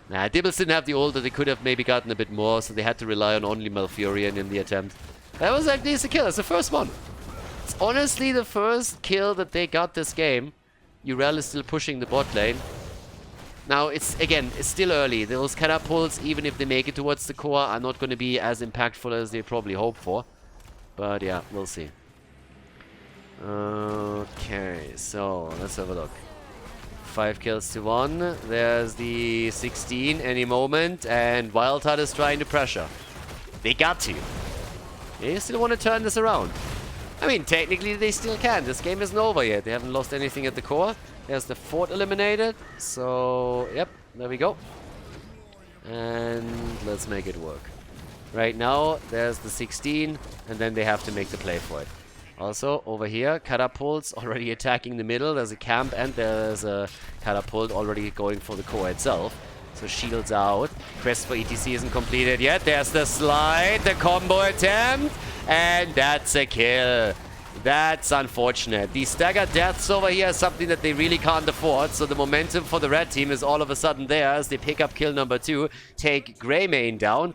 Nah, Dibbles didn't have the ult, they could have maybe gotten a bit more, so they had to rely on only Malfurion in the attempt. That was like decent kill. It's the first one. It's honestly the first kill that they got this game. Urel is still pushing the bot lane. Now, it's still early. Those catapults, even if they make it towards the core, are not going to be as impactful as they probably hope for. But yeah, we'll see. Okay, so let's have a look. 5 kills to 1. There's the 16 any moment, and Wildheart is trying to pressure. They got to. They still want to turn this around. I mean, technically they still can. This game isn't over yet. They haven't lost anything at the core. There's the fort eliminated. So, yep, there we go. And let's make it work. Right now, there's the 16, and then they have to make the play for it. Also, over here, catapults already attacking the middle. There's a camp, and there's a catapult already going for the core itself. So shields out. Quest for ETC isn't completed yet. There's the slide, the combo attempt, and that's a kill. That's unfortunate. The staggered deaths over here is something that they really can't afford. So the momentum for the red team is all of a sudden there as they pick up kill number 2, take Greymane down,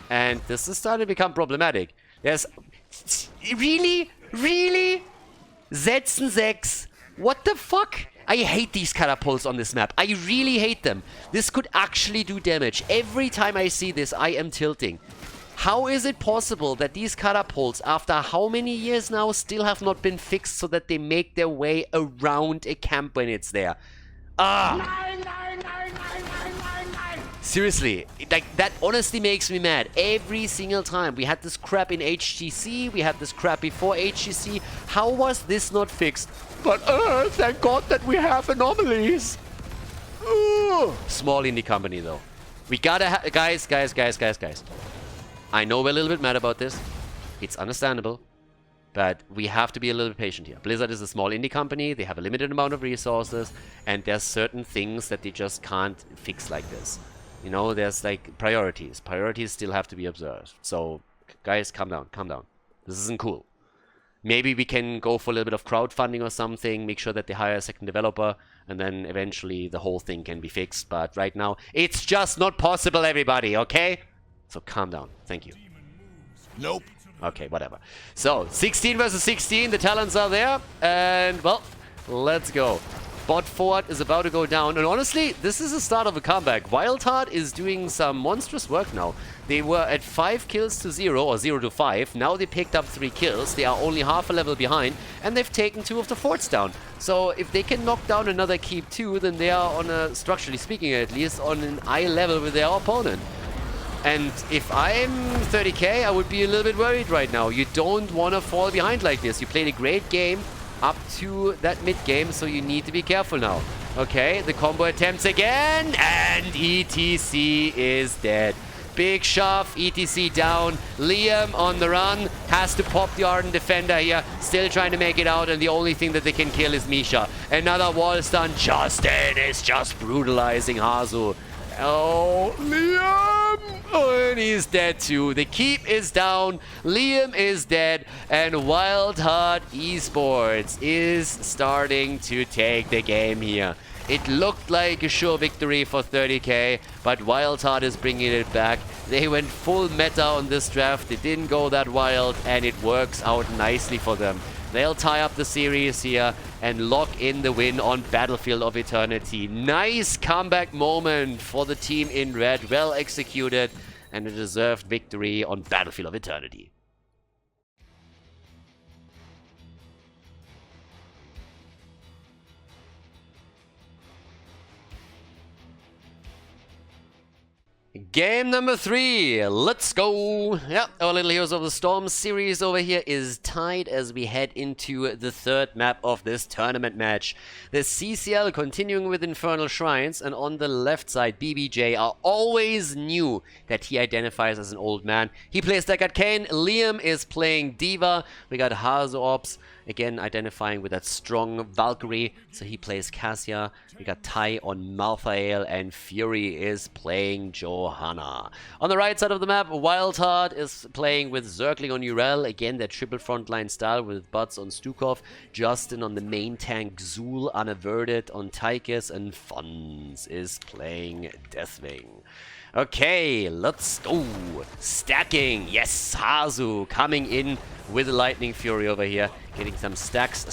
and this is starting to become problematic. There's... Really? Really? Setzen 6. What the fuck? I hate these catapults on this map. I really hate them. This could actually do damage. Every time I see this, I am tilting. How is it possible that these catapults, after how many years now, still have not been fixed so that they make their way around a camp when it's there? Seriously, like, that honestly makes me mad. Every single time. We had this crap in HGC, we had this crap before HGC. How was this not fixed? But thank God that we have anomalies. Small indie company though. We gotta guys. I know we're a little bit mad about this. It's understandable. But we have to be a little bit patient here. Blizzard is a small indie company. They have a limited amount of resources. And there's certain things that they just can't fix like this. You know, there's like priorities. Priorities still have to be observed. So, guys, calm down. Calm down. This isn't cool. Maybe we can go for a little bit of crowdfunding or something. Make sure that they hire a second developer. And then eventually the whole thing can be fixed. But right now, it's just not possible, everybody. Okay? So calm down. Thank you. Nope. Okay, whatever. So, 16 versus 16. The talents are there. And, well, let's go. Bot forward is about to go down. And honestly, this is the start of a comeback. Wildheart is doing some monstrous work now. They were at 5 kills to 0, or 0 to 5. Now they picked up 3 kills. They are only half a level behind. And they've taken 2 of the forts down. So, if they can knock down another keep 2, then they are on a, structurally speaking at least, on an eye level with their opponent. And if I'm 30k, I would be a little bit worried right now. You don't want to fall behind like this. You played a great game up to that mid game, so you need to be careful now. Okay, the combo attempts again, and ETC is dead. Big shove, ETC down. Liam on the run, has to pop the Ardent Defender here. Still trying to make it out, and the only thing that they can kill is Misha. Another wall stun. Justin is just brutalizing Hazu. Oh, Liam! Oh, and he's dead too. The keep is down, Liam is dead, and Wildheart Esports is starting to take the game here. It looked like a sure victory for 30k, but Wildheart is bringing it back. They went full meta on this draft, they didn't go that wild, and it works out nicely for them. They'll tie up the series here and lock in the win on Battlefield of Eternity. Nice comeback moment for the team in red. Well executed, and a deserved victory on Battlefield of Eternity. Game number 3, let's go. Yeah, our little Heroes of the Storm series over here is tied as we head into the third map of this tournament match. The CCL continuing with Infernal Shrines, and on the left side, BBJ are always knew that he identifies as an old man. He plays Deckard Kane, Liam is playing Diva, we got Hazu Ops Again, identifying with that strong Valkyrie, so he plays Cassia. We got Tai on Malthael, and Fury is playing Johanna. On the right side of the map, Wildheart is playing with Zergling on Urel. Again, that triple frontline style with Butts on Stukov, Justin on the main tank, Zul unaverted on Tychus, and Fons is playing Deathwing. Okay, let's go. Stacking. Yes, Hazu coming in with the Lightning Fury over here. Getting some stacks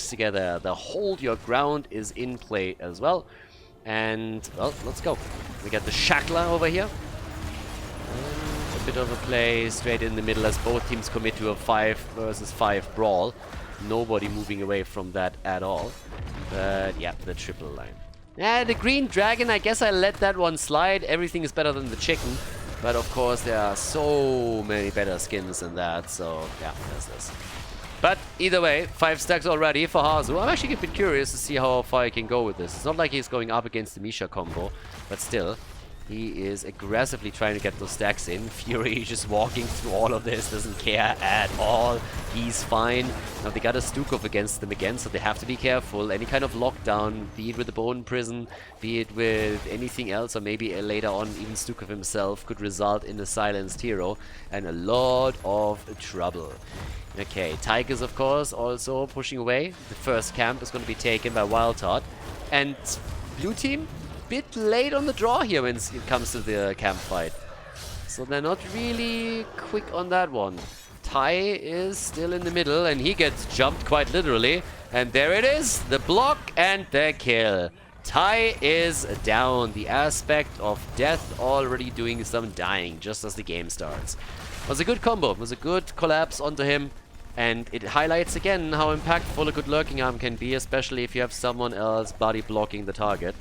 together. The hold your ground is in play as well. And, well, let's go. We got the Shackler over here. And a bit of a play straight in the middle as both teams commit to a 5 versus 5 brawl. Nobody moving away from that at all. But, yeah, the triple line. Yeah, the green dragon, I guess I let that one slide. Everything is better than the chicken. But of course, there are so many better skins than that. So, yeah, there's this. But either way, 5 stacks already for Hazu. I'm actually a bit curious to see how far he can go with this. It's not like he's going up against the Misha combo. But still, he is aggressively trying to get those stacks in. Fury just walking through all of this, doesn't care at all. He's fine. Now they got a Stukov against them again, so they have to be careful. Any kind of lockdown, be it with the Bone Prison, be it with anything else, or maybe later on even Stukov himself, could result in a silenced hero and a lot of trouble. Okay, Tychus of course also pushing away. The first camp is going to be taken by Wildheart. And blue team, bit late on the draw here when it comes to the camp fight. So they're not really quick on that one. Tai is still in the middle and he gets jumped quite literally. And there it is, the block and the kill. Tai is down. The aspect of death already doing some dying just as the game starts. It was a good combo, it was a good collapse onto him. And it highlights again how impactful a good lurking arm can be, especially if you have someone else body blocking the target.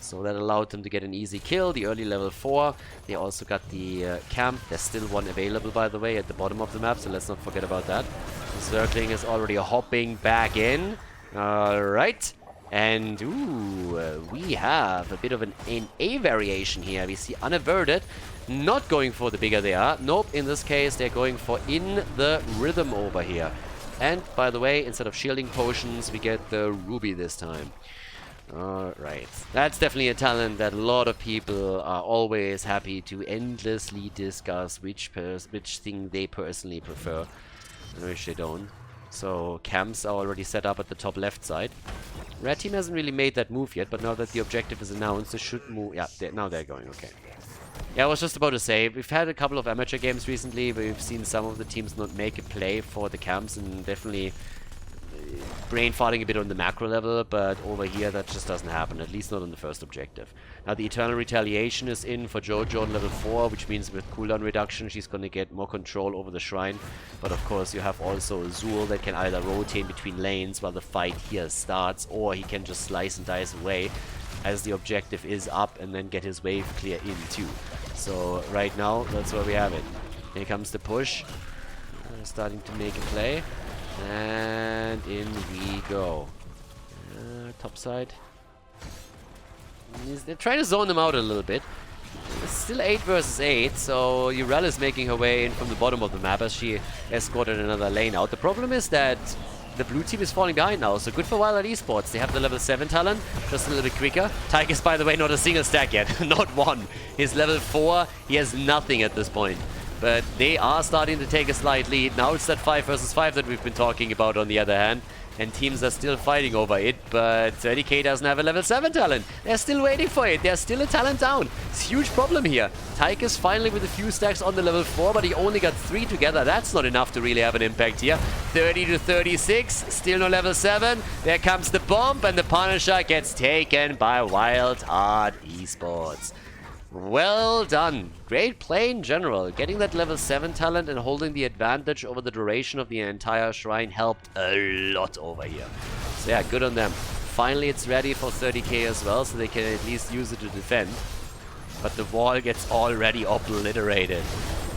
So that allowed them to get an easy kill, the early level 4. They also got the camp. There's still one available, by the way, at the bottom of the map, so let's not forget about that. The Zergling is already hopping back in. Alright. And, ooh, we have a bit of an A variation here. We see unaverted, not going for the bigger they are. Nope, in this case, they're going for in the rhythm over here. And, by the way, instead of shielding potions, we get the Ruby this time. Alright, that's definitely a talent that a lot of people are always happy to endlessly discuss which thing they personally prefer, and which they don't. So camps are already set up at the top left side. Red team hasn't really made that move yet, but now that the objective is announced, they should move. Yeah, now they're going, okay. Yeah, I was just about to say, we've had a couple of amateur games recently where we've seen some of the teams not make a play for the camps, and definitely brain farting a bit on the macro level, but over here that just doesn't happen, at least not on the first objective. Now the Eternal Retaliation is in for Jojo on level 4, which means with cooldown reduction she's gonna get more control over the shrine. But of course you have also Zul that can either rotate between lanes while the fight here starts, or he can just slice and dice away as the objective is up and then get his wave clear in too. So right now that's where we have it. Here comes the push. Starting to make a play. And in we go. Top side. They're trying to zone them out a little bit. It's still 8 versus 8, so Urel is making her way in from the bottom of the map as she escorted another lane out. The problem is that the blue team is falling behind now, so good for Wildheart Esports. They have the level 7 talent, just a little bit quicker. Tychus, by the way, not a single stack yet. Not one. He's level 4, he has nothing at this point. But they are starting to take a slight lead. Now it's that 5 versus 5 that we've been talking about on the other hand. And teams are still fighting over it, but 30k doesn't have a level 7 talent. They're still waiting for it. There's still a talent down. It's a huge problem here. Tychus finally with a few stacks on the level 4, but he only got 3 together. That's not enough to really have an impact here. 30 to 36, still no level 7. There comes the bomb, and the Punisher gets taken by Wildheart Esports. Well done. Great play in general. Getting that level 7 talent and holding the advantage over the duration of the entire shrine helped a lot over here. So yeah, good on them. Finally it's ready for 30k as well, so they can at least use it to defend. But the wall gets already obliterated.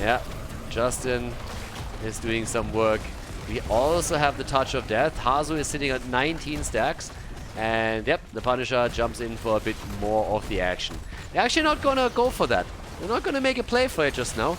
Yeah, Justin is doing some work. We also have the touch of death. Hazu is sitting at 19 stacks. And yep, the Punisher jumps in for a bit more of the action. They're actually not gonna go for that. They're not gonna make a play for it just now.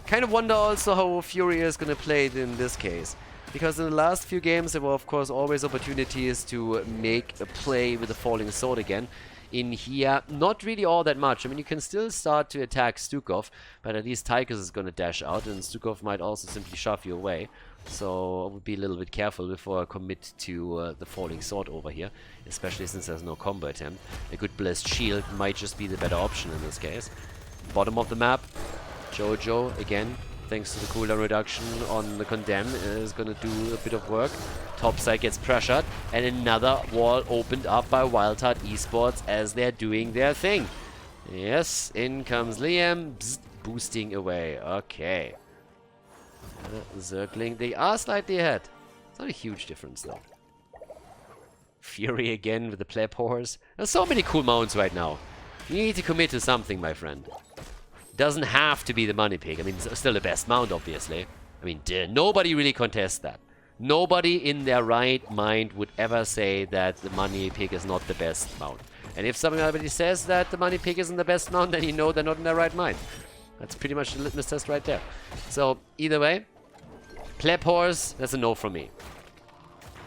Kind of wonder also how Fury is gonna play it in this case. Because in the last few games there were of course always opportunities to make a play with the falling sword again. In here, not really all that much. I mean, you can still start to attack Stukov, but at least Tychus is going to dash out, and Stukov might also simply shove you away. So I would be a little bit careful before I commit to the falling sword over here, especially since there's no combo attempt. A good blessed shield might just be the better option in this case. Bottom of the map, Jojo again. Thanks to the cooldown reduction on the Condemn, is going to do a bit of work. Top side gets pressured, and another wall opened up by Wildheart Esports as they're doing their thing. Yes, in comes Liam, bzz, boosting away. Okay. Circling, they are slightly ahead. It's not a huge difference though. Fury again with the pleb horse. There's so many cool mounts right now. You need to commit to something, my friend. Doesn't have to be the money pig. I mean, it's still the best mount, obviously. I mean, nobody really contests that. Nobody in their right mind would ever say that the money pig is not the best mount. And if somebody says that the money pig isn't the best mount, then you know they're not in their right mind. That's pretty much the litmus test right there. So, either way, pleb horse, that's a no from me.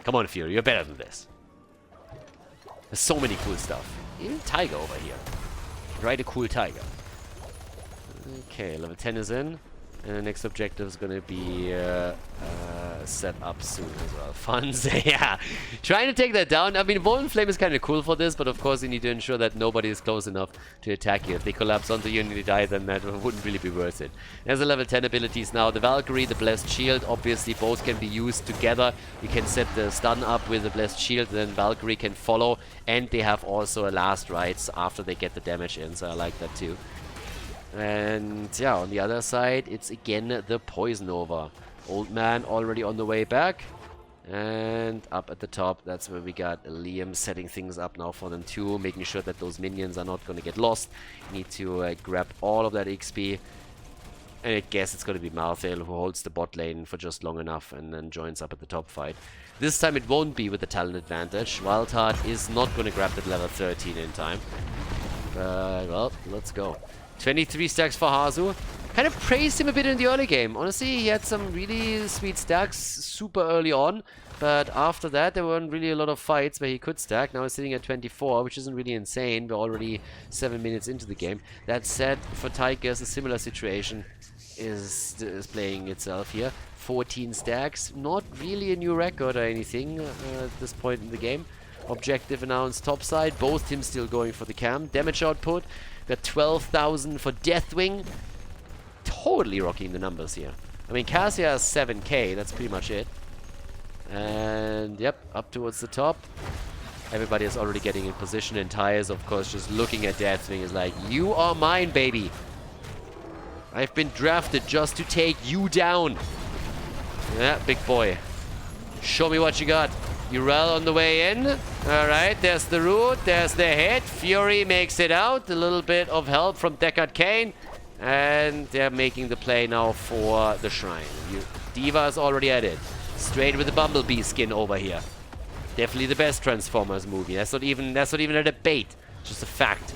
Come on, Fury, you're better than this. There's so many cool stuff. Even Tiger over here. Ride a cool Tiger. Okay, level 10 is in, and the next objective is going to be set up soon as well. Funds, yeah. Trying to take that down. I mean, Wolven Flame is kind of cool for this, but of course you need to ensure that nobody is close enough to attack you. If they collapse onto you and you die, then that wouldn't really be worth it. There's the level 10 abilities now. The Valkyrie, the Blessed Shield, obviously both can be used together. You can set the stun up with the Blessed Shield, then Valkyrie can follow, and they have also a last rites after they get the damage in, so I like that too. And yeah, on the other side, it's again the Poison Over. Old Man already on the way back. And up at the top, that's where we got Liam setting things up now for them too, making sure that those minions are not going to get lost. Need to grab all of that XP. And I guess it's going to be Malthael who holds the bot lane for just long enough and then joins up at the top fight. This time it won't be with the talent advantage. Wildheart is not going to grab that level 13 in time. But, well, let's go. 23 stacks for Hazu. Kind of praised him a bit in the early game. Honestly, he had some really sweet stacks super early on. But after that, there weren't really a lot of fights where he could stack. Now he's sitting at 24, which isn't really insane. We're already 7 minutes into the game. That said, for Tigers, a similar situation is playing itself here. 14 stacks. Not really a new record or anything at this point in the game. Objective announced topside. Both teams still going for the cam. Damage output. Got 12,000 for Deathwing. Totally rocking the numbers here. I mean, Cassia has 7k. That's pretty much it. And yep, up towards the top. Everybody is already getting in position, and Ty is, of course, just looking at Deathwing is like, you are mine, baby. I've been drafted just to take you down. Yeah, big boy. Show me what you got. Urel on the way in. Alright, there's the root, there's the hit. Fury makes it out. A little bit of help from Deckard Cain. And they're making the play now for the shrine. Diva is already at it. Straight with the Bumblebee skin over here. Definitely the best Transformers movie. That's not even a debate. Just a fact.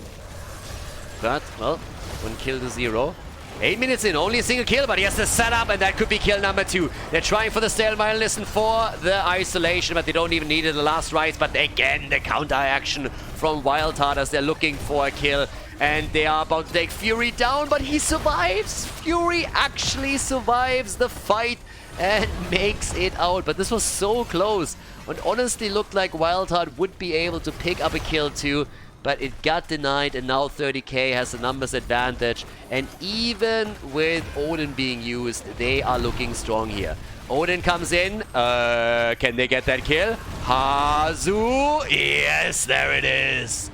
But, well, 1 kill to 0. 8 minutes in, only a single kill, but he has the setup, and that could be kill number 2. They're trying for the Stalemile, listen for the isolation, but they don't even need it, the last rights. But again, the counter action from Wildheart as they're looking for a kill. And they are about to take Fury down, but he survives. Fury actually survives the fight and makes it out. But this was so close. And honestly looked like Wildheart would be able to pick up a kill too. But it got denied, and now 30k has the numbers advantage. And even with Odin being used, they are looking strong here. Odin comes in. Can they get that kill? Hazu. Yes, there it is.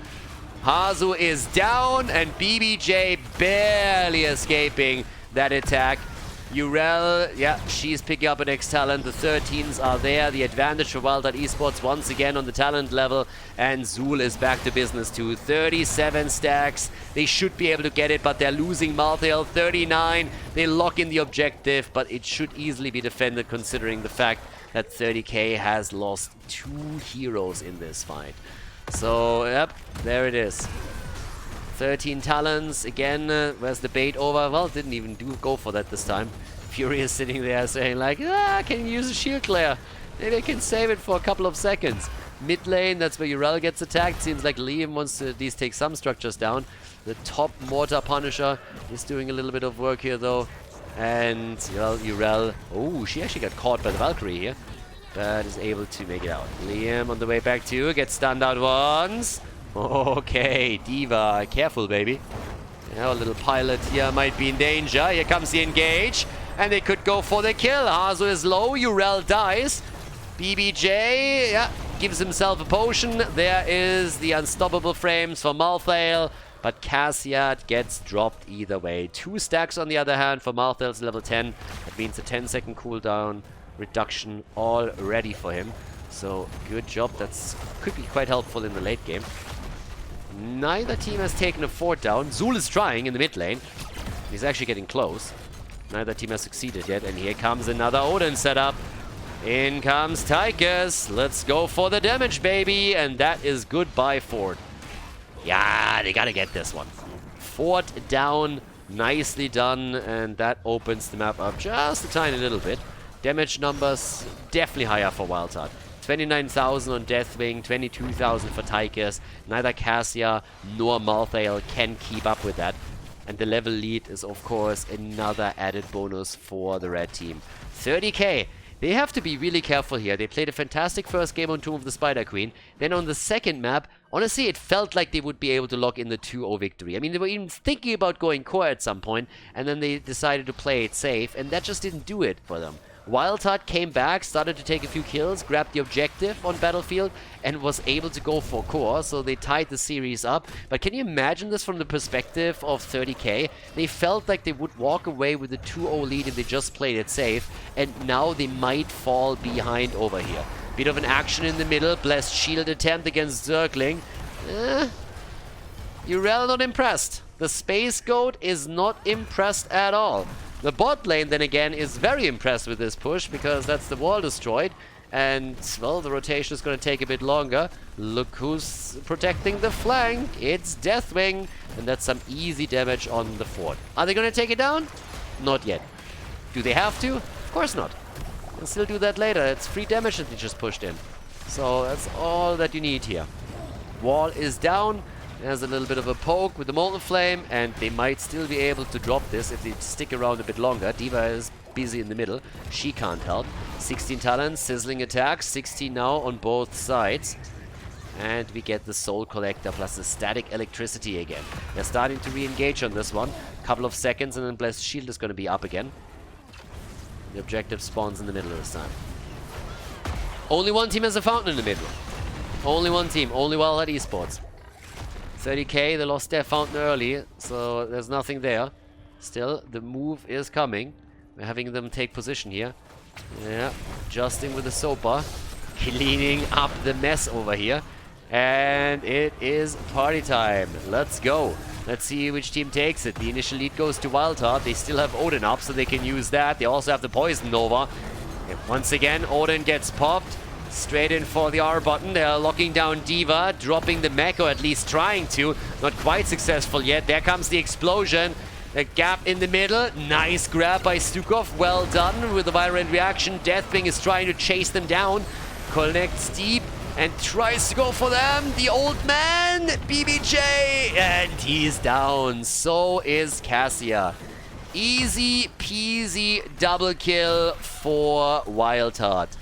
Hazu is down, and BBJ barely escaping that attack. Urel, yeah, she's picking up an X-Talent. The 13s are there. The advantage for Wildheart Esports once again on the talent level. And Zul is back to business too. 37 stacks. They should be able to get it, but they're losing Malthael. 39. They lock in the objective, but it should easily be defended considering the fact that 30k has lost 2 heroes in this fight. So, yep, there it is. 13 talents. Again, where's the bait over? Well, didn't even go for that this time. Fury is sitting there saying like, can you use a shield clear? Maybe I can save it for a couple of seconds. Mid lane, that's where Yrel gets attacked. Seems like Liam wants to at least take some structures down. The top Mortar Punisher is doing a little bit of work here though. And, well, Yrel, oh, she actually got caught by the Valkyrie here. But is able to make it out. Liam on the way back too, gets stunned out once. Okay, D.Va, careful baby. Yeah, a little pilot here might be in danger. Here comes the engage. And they could go for the kill. Hazu is low, Yrel dies. BBJ, yeah, gives himself a potion. There is the unstoppable frames for Malthael. But Cassiat gets dropped either way. 2 stacks on the other hand for Malthael's level 10. That means a 10-second cooldown reduction all ready for him. So good job. That's could be quite helpful in the late game. Neither team has taken a fort down. Zul is trying in the mid lane. He's actually getting close. Neither team has succeeded yet. And here comes another Odin setup. In comes Tychus. Let's go for the damage, baby. And that is goodbye fort. Yeah, they gotta get this one. Fort down. Nicely done. And that opens the map up just a tiny little bit. Damage numbers definitely higher for Wildheart. 29,000 on Deathwing, 22,000 for Tychus. Neither Cassia nor Malthael can keep up with that. And the level lead is, of course, another added bonus for the red team. 30k. They have to be really careful here. They played a fantastic first game on Tomb of the Spider Queen. Then on the second map, honestly, it felt like they would be able to lock in the 2-0 victory. I mean, they were even thinking about going core at some point, and then they decided to play it safe, and that just didn't do it for them. Wildheart came back, started to take a few kills, grabbed the objective on Battlefield, and was able to go for core, so they tied the series up. But can you imagine this from the perspective of 30k? They felt like they would walk away with a 2-0 lead if they just played it safe, and now they might fall behind over here. Bit of an action in the middle, blessed shield attempt against Zergling. Yrel not impressed. The Space Goat is not impressed at all. The bot lane, then again, is very impressed with this push because that's the wall destroyed. And, well, the rotation is going to take a bit longer. Look who's protecting the flank. It's Deathwing. And that's some easy damage on the fort. Are they going to take it down? Not yet. Do they have to? Of course not. They'll still do that later. It's free damage that they just pushed in. So that's all that you need here. Wall is down. There's a little bit of a poke with the Molten Flame, and they might still be able to drop this if they stick around a bit longer. D.Va is busy in the middle. She can't help. 16 talents, sizzling attacks, 16 now on both sides. And we get the Soul Collector plus the static electricity again. They're starting to re-engage on this one. Couple of seconds and then Blessed Shield is going to be up again. The objective spawns in the middle this time. Only one team has a fountain in the middle. Only one team. Only Wildheart Esports. 30k, they lost their fountain early, so there's nothing there. Still, the move is coming. We're having them take position here. Yeah, adjusting with the Sopa. Cleaning up the mess over here. And it is party time. Let's go. Let's see which team takes it. The initial lead goes to Wildheart. They still have Odin up, so they can use that. They also have the Poison Nova. And once again, Odin gets popped. Straight in for the R button. They're locking down D.Va, dropping the mech, or at least trying to. Not quite successful yet. There comes the explosion. A gap in the middle. Nice grab by Stukov. Well done with the violent reaction. Deathwing is trying to chase them down. Connects deep and tries to go for them. The old man, BBJ, and he's down. So is Cassia. Easy peasy double kill for Wildheart.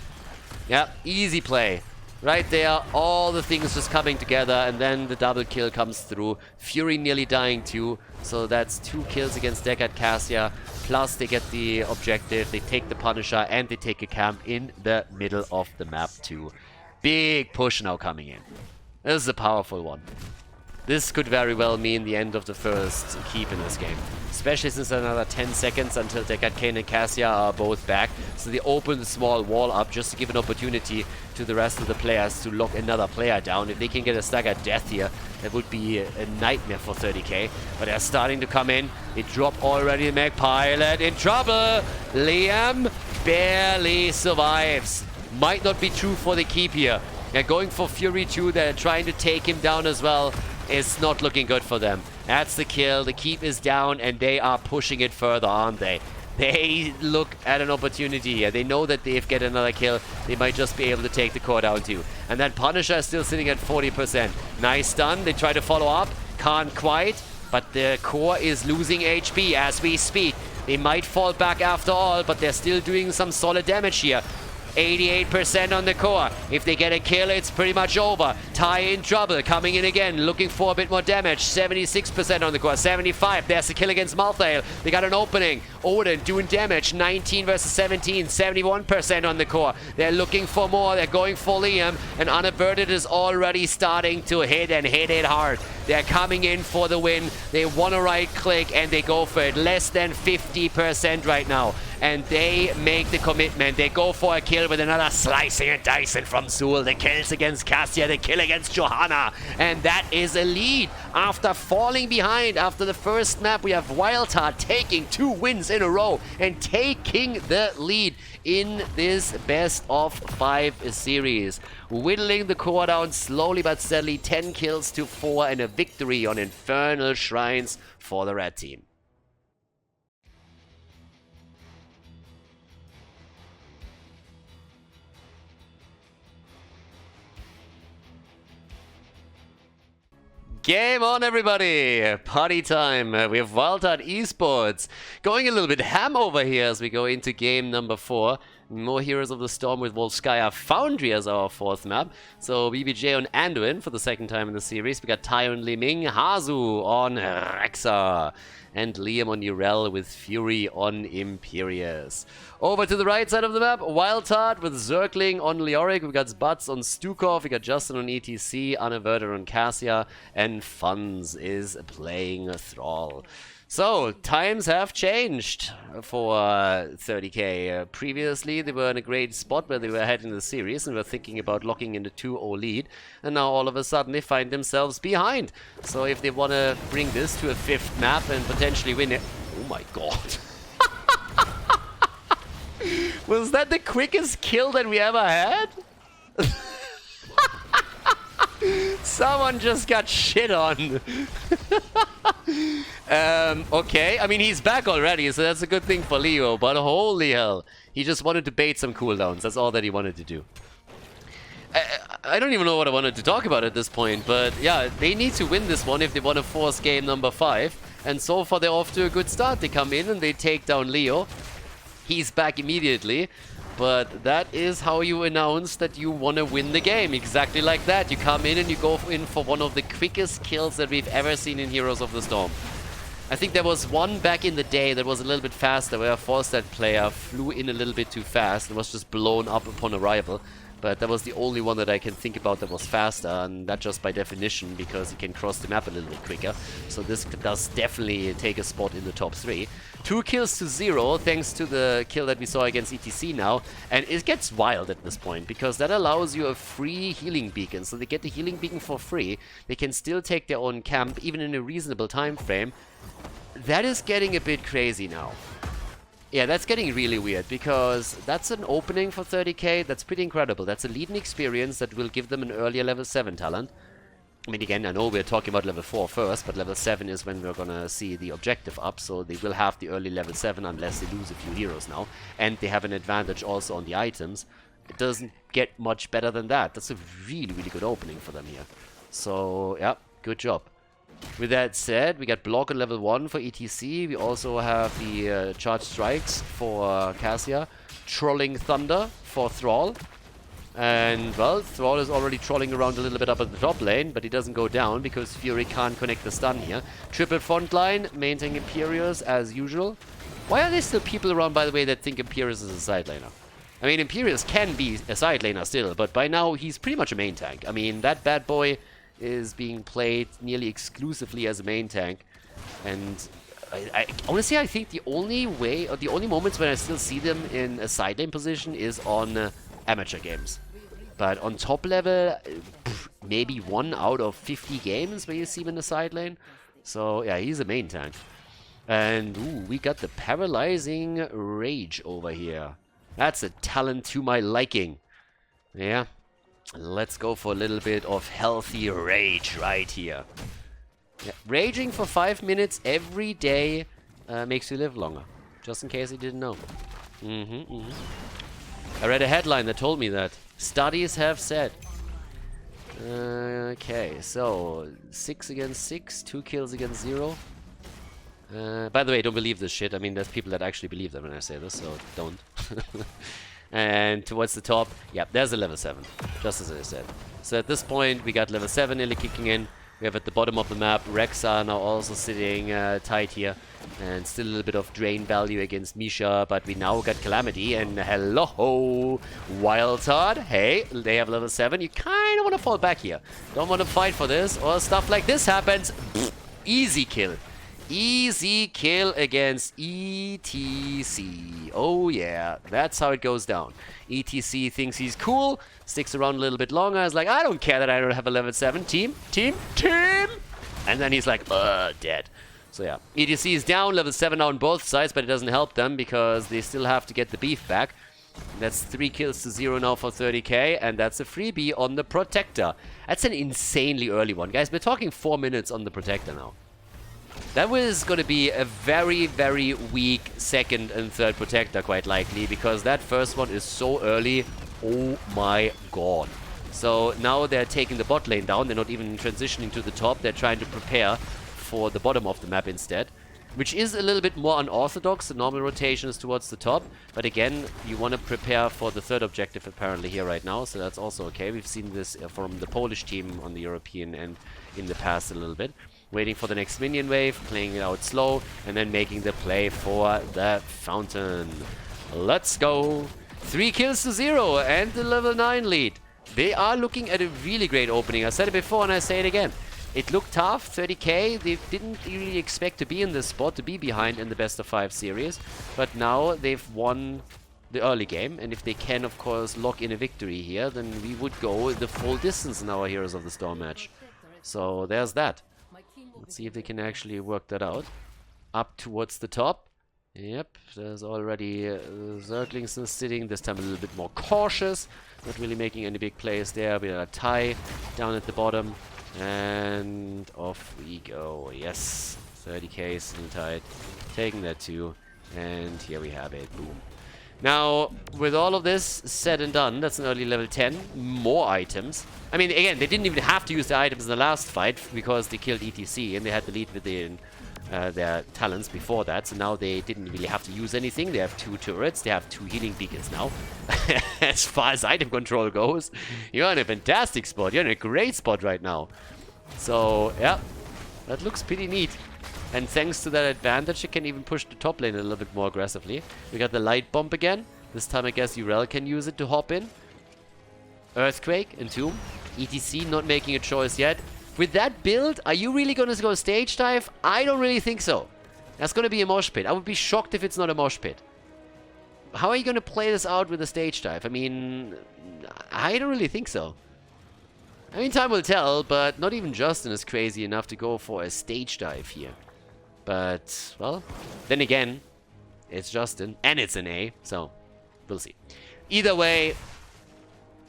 Yeah, easy play. Right there, all the things just coming together, and then the double kill comes through. Fury nearly dying too, so that's 2 kills against Deckard Cassia. Plus they get the objective, they take the Punisher, and they take a camp in the middle of the map too. Big push now coming in. This is a powerful one. This could very well mean the end of the first keep in this game. Especially since another 10 seconds until Deckard Cain and Cassia are both back. So they open the small wall up just to give an opportunity to the rest of the players to lock another player down. If they can get a staggered death here, that would be a nightmare for 30k. But they're starting to come in. They drop already the Mech Pilot. In trouble! Liam barely survives. Might not be true for the keep here. They're going for Fury too. They're trying to take him down as well. It's not looking good for them. That's the kill. The keep is down, and they are pushing it further, aren't they? They look at an opportunity here. They know that if get another kill, they might just be able to take the core down too. And that Punisher is still sitting at 40%. Nice stun. They try to follow up. Can't quite. But the core is losing HP as we speak. They might fall back after all, but they're still doing some solid damage here. 88% on the core. If they get a kill, it's pretty much over. Tai in trouble, coming in again, looking for a bit more damage. 76% on the core, 75. There's the kill against Malthael. They got an opening. Odin doing damage, 19 versus 17, 71% on the core. They're looking for more, they're going for Liam, and Unaverted is already starting to hit and hit it hard. They're coming in for the win. They want to right click and they go for it. Less than 50% right now. And they make the commitment. They go for a kill with another slicing and dicing from Zul. The kills against Cassia, the kill against Johanna. And that is a lead. After falling behind after the first map, we have Wildheart taking 2 wins in a row and taking the lead in this best of 5 series. Whittling the core down slowly but steadily. 10 kills to 4 and a victory on Infernal Shrines for the red team. Game on, everybody! Party time. We have Wildheart Esports going a little bit ham over here as we go into game number 4. More Heroes of the Storm with Volskaya Foundry as our 4th map. So BBJ on Anduin for the 2nd time in the series. We got Tai on Liming, Hazu on Rexa, and Liam on Urel with Fury on Imperius. Over to the right side of the map, Wildheart with Zergling on Leoric. We got Zbats on Stukov, we got Justin on ETC, Unaverter on Cassia, and Funds is playing Thrall. So, times have changed for 30k. Previously, they were in a great spot where they were ahead in the series and were thinking about locking in the 2-0 lead. And now all of a sudden they find themselves behind. So if they want to bring this to a 5th map and potentially win it... Oh my god. Was that the quickest kill that we ever had? Someone just got shit on. Okay, I mean, he's back already, so that's a good thing for Leo, but holy hell. He just wanted to bait some cooldowns. That's all that he wanted to do. I don't even know what I wanted to talk about at this point, but yeah, they need to win this one if they want to force game number 5. And so far, they're off to a good start. They come in and they take down Leo. He's back immediately. But that is how you announce that you want to win the game. Exactly like that. You come in and you go in for one of the quickest kills that we've ever seen in Heroes of the Storm. I think there was one back in the day that was a little bit faster where a Forstead player flew in a little bit too fast and was just blown up upon arrival. But that was the only one that I can think about that was faster, and that just by definition because he can cross the map a little bit quicker. So this does definitely take a spot in the top 3. 2 kills to 0 thanks to the kill that we saw against ETC now. And it gets wild at this point because that allows you a free healing beacon. So they get the healing beacon for free. They can still take their own camp even in a reasonable time frame. That is getting a bit crazy now. Yeah, that's getting really weird because that's an opening for 30k. That's pretty incredible. That's a lead in experience that will give them an earlier level 7 talent. I mean, again, I know we're talking about level 4 first, but level 7 is when we're gonna see the objective up, so they will have the early level 7 unless they lose a few heroes now. And they have an advantage also on the items. It doesn't get much better than that. That's a really, really good opening for them here. So, yeah, good job. With that said, we got block on level 1 for ETC. We also have the charged strikes for Cassia. Trolling Thunder for Thrall. And, well, Thrall is already trolling around a little bit up at the top lane, but he doesn't go down because Fury can't connect the stun here. Triple front line, maintaining Imperius as usual. Why are there still people around, by the way, that think Imperius is a side laner? I mean, Imperius can be a side laner still, but by now he's pretty much a main tank. I mean, that bad boy is being played nearly exclusively as a main tank. And honestly, I think the only way, or the only moments when I still see them in a side lane position is on amateur games. But on top level, maybe 1 out of 50 games where you see him in the side lane. So yeah, he's a main tank. And ooh, we got the paralyzing rage over here. That's a talent to my liking. Yeah. Let's go for a little bit of healthy rage right here. Yeah. Raging for 5 minutes every day makes you live longer. Just in case you didn't know. I read a headline that told me that. Studies have said. Okay, so 6 against 6, 2 kills against 0. By the way, don't believe this shit. I mean, there's people that actually believe that when I say this, so don't. And towards the top, yeah, there's a level 7, just as I said. So at this point, we got level 7 nearly kicking in. We have at the bottom of the map, Rexa now also sitting tight here. And still a little bit of drain value against Misha, but we now got Calamity, and hello, Wildheart. Hey, they have level 7. You kind of want to fall back here. Don't want to fight for this, or stuff like this happens. Pfft, easy kill. Easy kill against ETC. Oh yeah, that's how it goes down. ETC thinks he's cool, sticks around a little bit longer, is like, I don't care that I don't have a level 7. Team. And then he's like, dead. So yeah, ETC is down, level 7 now on both sides, but it doesn't help them because they still have to get the beef back. That's 3 kills to 0 now for 30k, and that's a freebie on the Protector. That's an insanely early one. Guys, we're talking 4 minutes on the Protector now. That was going to be a very, very weak second and third Protector, quite likely, because that first one is so early. Oh my god. So now they're taking the bot lane down. They're not even transitioning to the top. They're trying to prepare for the bottom of the map instead, which is a little bit more unorthodox. The normal rotation is towards the top, but again, you want to prepare for the third objective apparently here right now, so that's also okay. We've seen this from the Polish team on the European end in the past a little bit. Waiting for the next minion wave, playing it out slow, and then making the play for the fountain. Let's go! 3 kills to 0 and the level 9 lead. They are looking at a really great opening. I said it before and I say it again. It looked tough, 30k. They didn't really expect to be in this spot, to be behind in the best of 5 series. But now they've won the early game. And if they can, of course, lock in a victory here, then we would go the full distance in our Heroes of the Storm match. So there's that. Let's see if they can actually work that out. Up towards the top. Yep, there's already Zerglings sitting, this time a little bit more cautious. Not really making any big plays there. We got a tie down at the bottom. And off we go. Yes, 30k still tight. Taking that too. And here we have it. Boom. Now, with all of this said and done, that's an early level 10. More items. I mean, again, they didn't even have to use the items in the last fight because they killed ETC and they had the lead within their talents before that. So now they didn't really have to use anything. They have 2 turrets. They have 2 healing beacons now. As far as item control goes, you're in a fantastic spot. You're in a great spot right now. So, yeah, that looks pretty neat. And thanks to that advantage, you can even push the top lane a little bit more aggressively. We got the light bomb again. This time I guess Urel can use it to hop in. Earthquake, Entomb. ETC not making a choice yet. With that build, are you really going to go stage dive? I don't really think so. That's going to be a mosh pit. I would be shocked if it's not a mosh pit. How are you going to play this out with a stage dive? I mean, I don't really think so. I mean, time will tell, but not even Justin is crazy enough to go for a stage dive here. But, well, then again, it's Justin, and it's an A, so we'll see. Either way,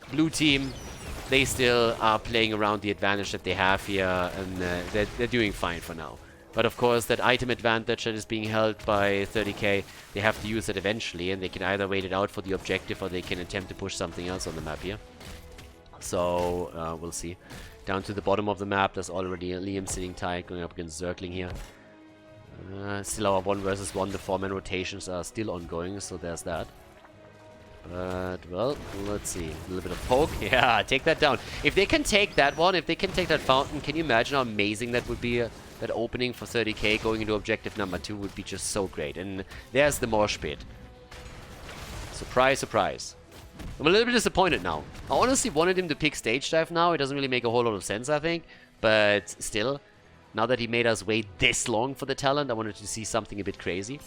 blue team, they still are playing around the advantage that they have here, and they're doing fine for now. But of course, that item advantage that is being held by 30k, they have to use it eventually, and they can either wait it out for the objective, or they can attempt to push something else on the map here. So, we'll see. Down to the bottom of the map, there's already Liam sitting tight, going up against Zergling here. Still our 1 versus 1, the 4-man rotations are still ongoing, so there's that. But, well, let's see. A little bit of poke. Yeah, take that down. If they can take that one, if they can take that fountain, can you imagine how amazing that would be? That opening for 30k going into objective number 2 would be just so great. And there's the mosh pit. Surprise, surprise. I'm a little bit disappointed now. I honestly wanted him to pick stage dive now. It doesn't really make a whole lot of sense, I think. But still, now that he made us wait this long for the talent, I wanted to see something a bit crazy.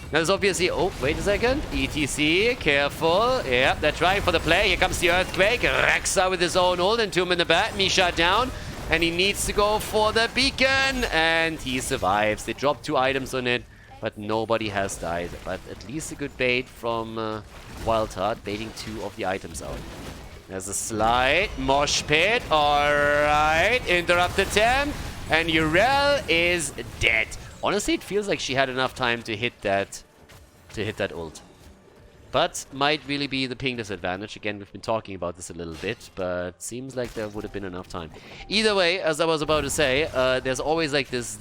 Now there's obviously... Oh, wait a second. ETC, careful. Yeah, they're trying for the play. Here comes the Earthquake. Rexa with his own ult. Entomb in the back. Misha down. And he needs to go for the beacon. And he survives. They dropped 2 items on it. But nobody has died. But at least a good bait from Wildheart, baiting 2 of the items out. There's a slide. Mosh pit. Alright. Interrupt attempt. And Urel is dead. Honestly, it feels like she had enough time to hit that to hit that ult. But might really be the ping disadvantage. Again, we've been talking about this a little bit, but seems like there would have been enough time. Either way, as I was about to say, there's always like this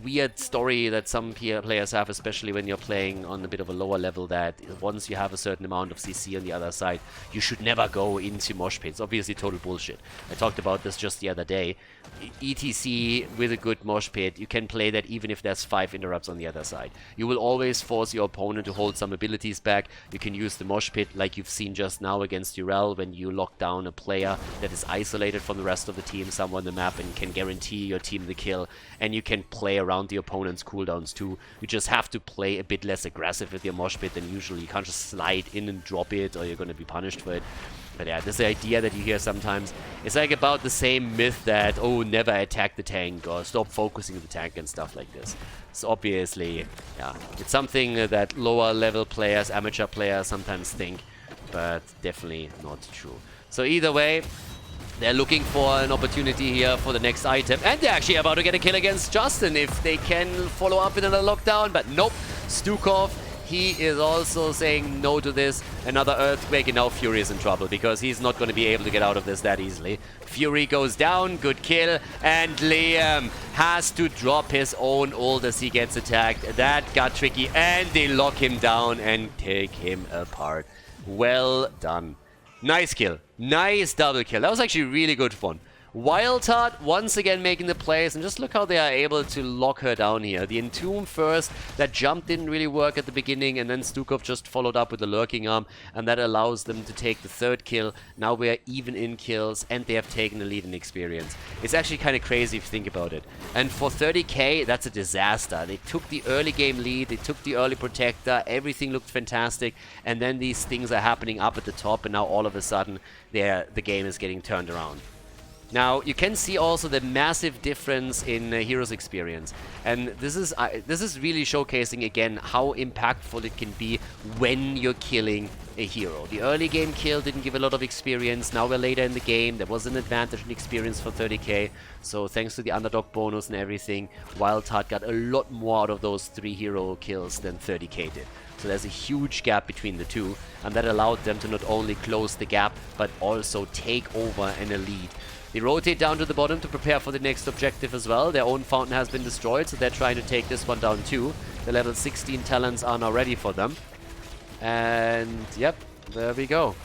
weird story that some players have, especially when you're playing on a bit of a lower level, that once you have a certain amount of CC on the other side, you should never go into mosh pits. Obviously total bullshit. I talked about this just the other day. ETC with a good mosh pit, you can play that even if there's 5 interrupts on the other side. You will always force your opponent to hold some abilities back. You can use the mosh pit like you've seen just now against Urel when you lock down a player that is isolated from the rest of the team somewhere on the map and can guarantee your team the kill. And you can play around the opponent's cooldowns too. You just have to play a bit less aggressive with your mosh pit than usually. You can't just slide in and drop it or you're going to be punished for it. But yeah, this idea that you hear sometimes, it's like about the same myth that, oh, never attack the tank or stop focusing the tank and stuff like this. So obviously, yeah, it's something that lower level players, amateur players sometimes think, but definitely not true. So either way, they're looking for an opportunity here for the next item. And they're actually about to get a kill against Justin if they can follow up with another lockdown. But nope, Stukov, he is also saying no to this. Another Earthquake, and now Fury is in trouble because he's not going to be able to get out of this that easily. Fury goes down, good kill. And Liam has to drop his own ult as he gets attacked. That got tricky. And they lock him down and take him apart. Well done. Nice kill. Nice double kill. That was actually really good fun. Wildheart once again making the plays, and just look how they are able to lock her down here. The Entomb first, that jump didn't really work at the beginning, and then Stukov just followed up with the Lurking Arm, and that allows them to take the 3rd kill. Now we're even in kills, and they have taken the lead in experience. It's actually kind of crazy if you think about it. And for 30k, that's a disaster. They took the early game lead, they took the early protector, everything looked fantastic, and then these things are happening up at the top, and now all of a sudden, the game is getting turned around. Now, you can see also the massive difference in Heroes experience. And this is really showcasing again how impactful it can be when you're killing a hero. The early game kill didn't give a lot of experience. Now we're later in the game. There was an advantage in experience for 30k. So thanks to the underdog bonus and everything, Wildheart got a lot more out of those 3 hero kills than 30k did. So there's a huge gap between the two, and that allowed them to not only close the gap, but also take over in a lead. They rotate down to the bottom to prepare for the next objective as well. Their own fountain has been destroyed, so they're trying to take this one down too. The level 16 talents are now ready for them. And yep, there we go.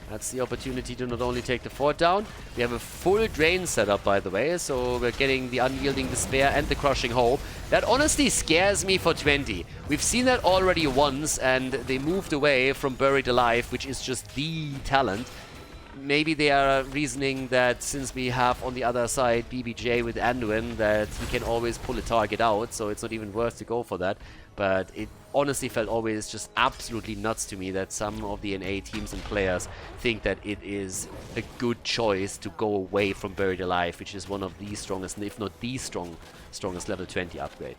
That's the opportunity to not only take the fort down. We have a full drain setup, by the way, so we're getting the Unyielding Despair and the Crushing Hope. That honestly scares me for 20. We've seen that already once, and they moved away from Buried Alive, which is just the talent. Maybe they are reasoning that since we have on the other side BBJ with Anduin, that he can always pull a target out, so it's not even worth to go for that. But it honestly felt always just absolutely nuts to me that some of the NA teams and players think that it is a good choice to go away from Buried Alive, which is one of the strongest, if not the strongest level 20 upgrade.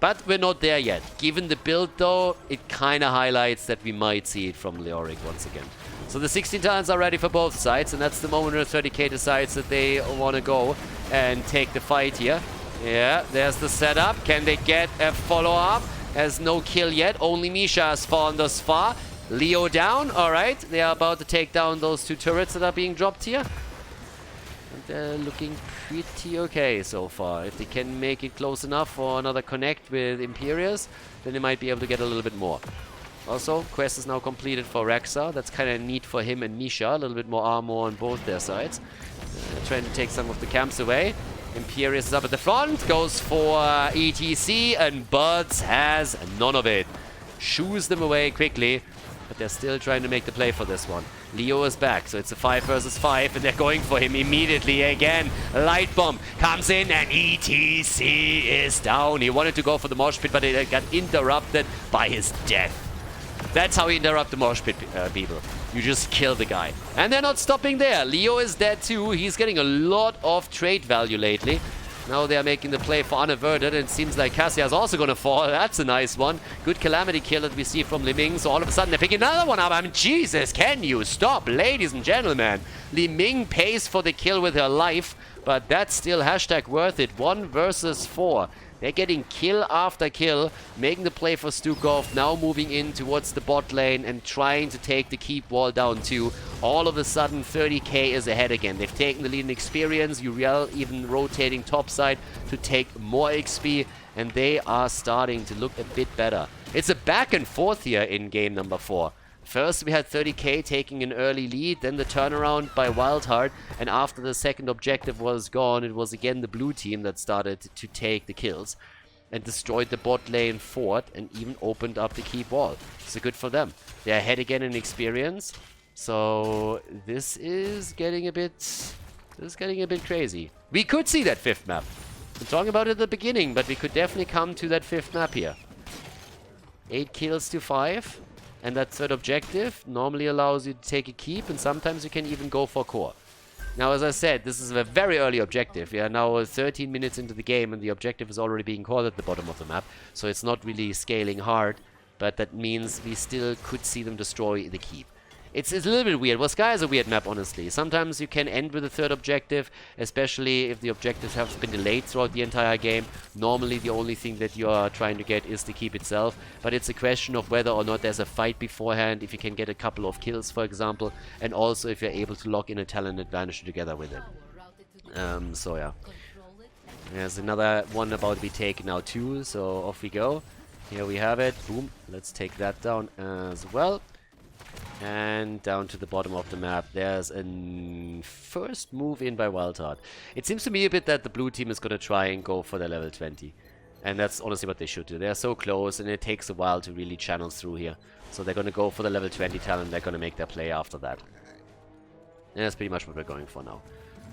But we're not there yet. Given the build though, it kind of highlights that we might see it from Leoric once again. So the 16 talents are ready for both sides, and that's the moment where 30k decides that they want to go and take the fight here. Yeah, there's the setup. Can they get a follow-up? Has no kill yet. Only Misha has fallen thus far. Leo down. Alright, they are about to take down those 2 turrets that are being dropped here. And they're looking pretty okay so far. If they can make it close enough for another connect with Imperius, then they might be able to get a little bit more. Also, quest is now completed for Rexa. That's kind of neat for him and Misha. A little bit more armor on both their sides. Trying to take some of the camps away. Imperius is up at the front. Goes for ETC, and Buds has none of it. Shoos them away quickly. But they're still trying to make the play for this one. Leo is back, so it's a 5 versus 5, and they're going for him immediately again. Light Bomb comes in, and ETC is down. He wanted to go for the mosh pit, but it got interrupted by his death. That's how you interrupt the mosh pit, people. You just kill the guy. And they're not stopping there. Leo is dead too. He's getting a lot of trade value lately. Now they are making the play for Unaverted, and it seems like Cassia is also going to fall. That's a nice one. Good Calamity kill that we see from Li Ming. So all of a sudden they're picking another one up. I mean, Jesus, can you stop, ladies and gentlemen? Li Ming pays for the kill with her life. but that's still hashtag worth it. 1 versus 4. They're getting kill after kill, making the play for Stukov, now moving in towards the bot lane and trying to take the keep wall down too. All of a sudden, 30k is ahead again. They've taken the lead in experience, Uriel even rotating topside to take more XP, and they are starting to look a bit better. It's a back and forth here in game number 4. First we had 30k taking an early lead, then the turnaround by Wildheart, and after the second objective was gone, it was again the blue team that started to take the kills and destroyed the bot lane fort and even opened up the keep wall. So good for them. They're ahead again in experience, so this is getting a bit crazy. We could see that 5th map. I'm talking about it at the beginning, but we could definitely come to that 5th map here. 8 kills to 5. And that 3rd objective normally allows you to take a keep, and sometimes you can even go for core. Now, as I said, this is a very early objective. We are now 13 minutes into the game, and the objective is already being called at the bottom of the map. So it's not really scaling hard, but that means we still could see them destroy the keep. It's a little bit weird. Well, Sky is a weird map, honestly. Sometimes you can end with a 3rd objective, especially if the objectives have been delayed throughout the entire game. Normally, the only thing that you are trying to get is the keep itself, but it's a question of whether or not there's a fight beforehand, if you can get a couple of kills, for example, and also if you're able to lock in a talent advantage together with it. So yeah. There's another one about to be taken now too, so off we go. Here we have it. Boom. Let's take that down as well. And down to the bottom of the map, there's a first move in by Wildheart. It seems to me a bit that the blue team is going to try and go for the level 20. And that's honestly what they should do. They're so close, and it takes a while to really channel through here. So they're going to go for the level 20 talent. They're going to make their play after that. And that's pretty much what we're going for now.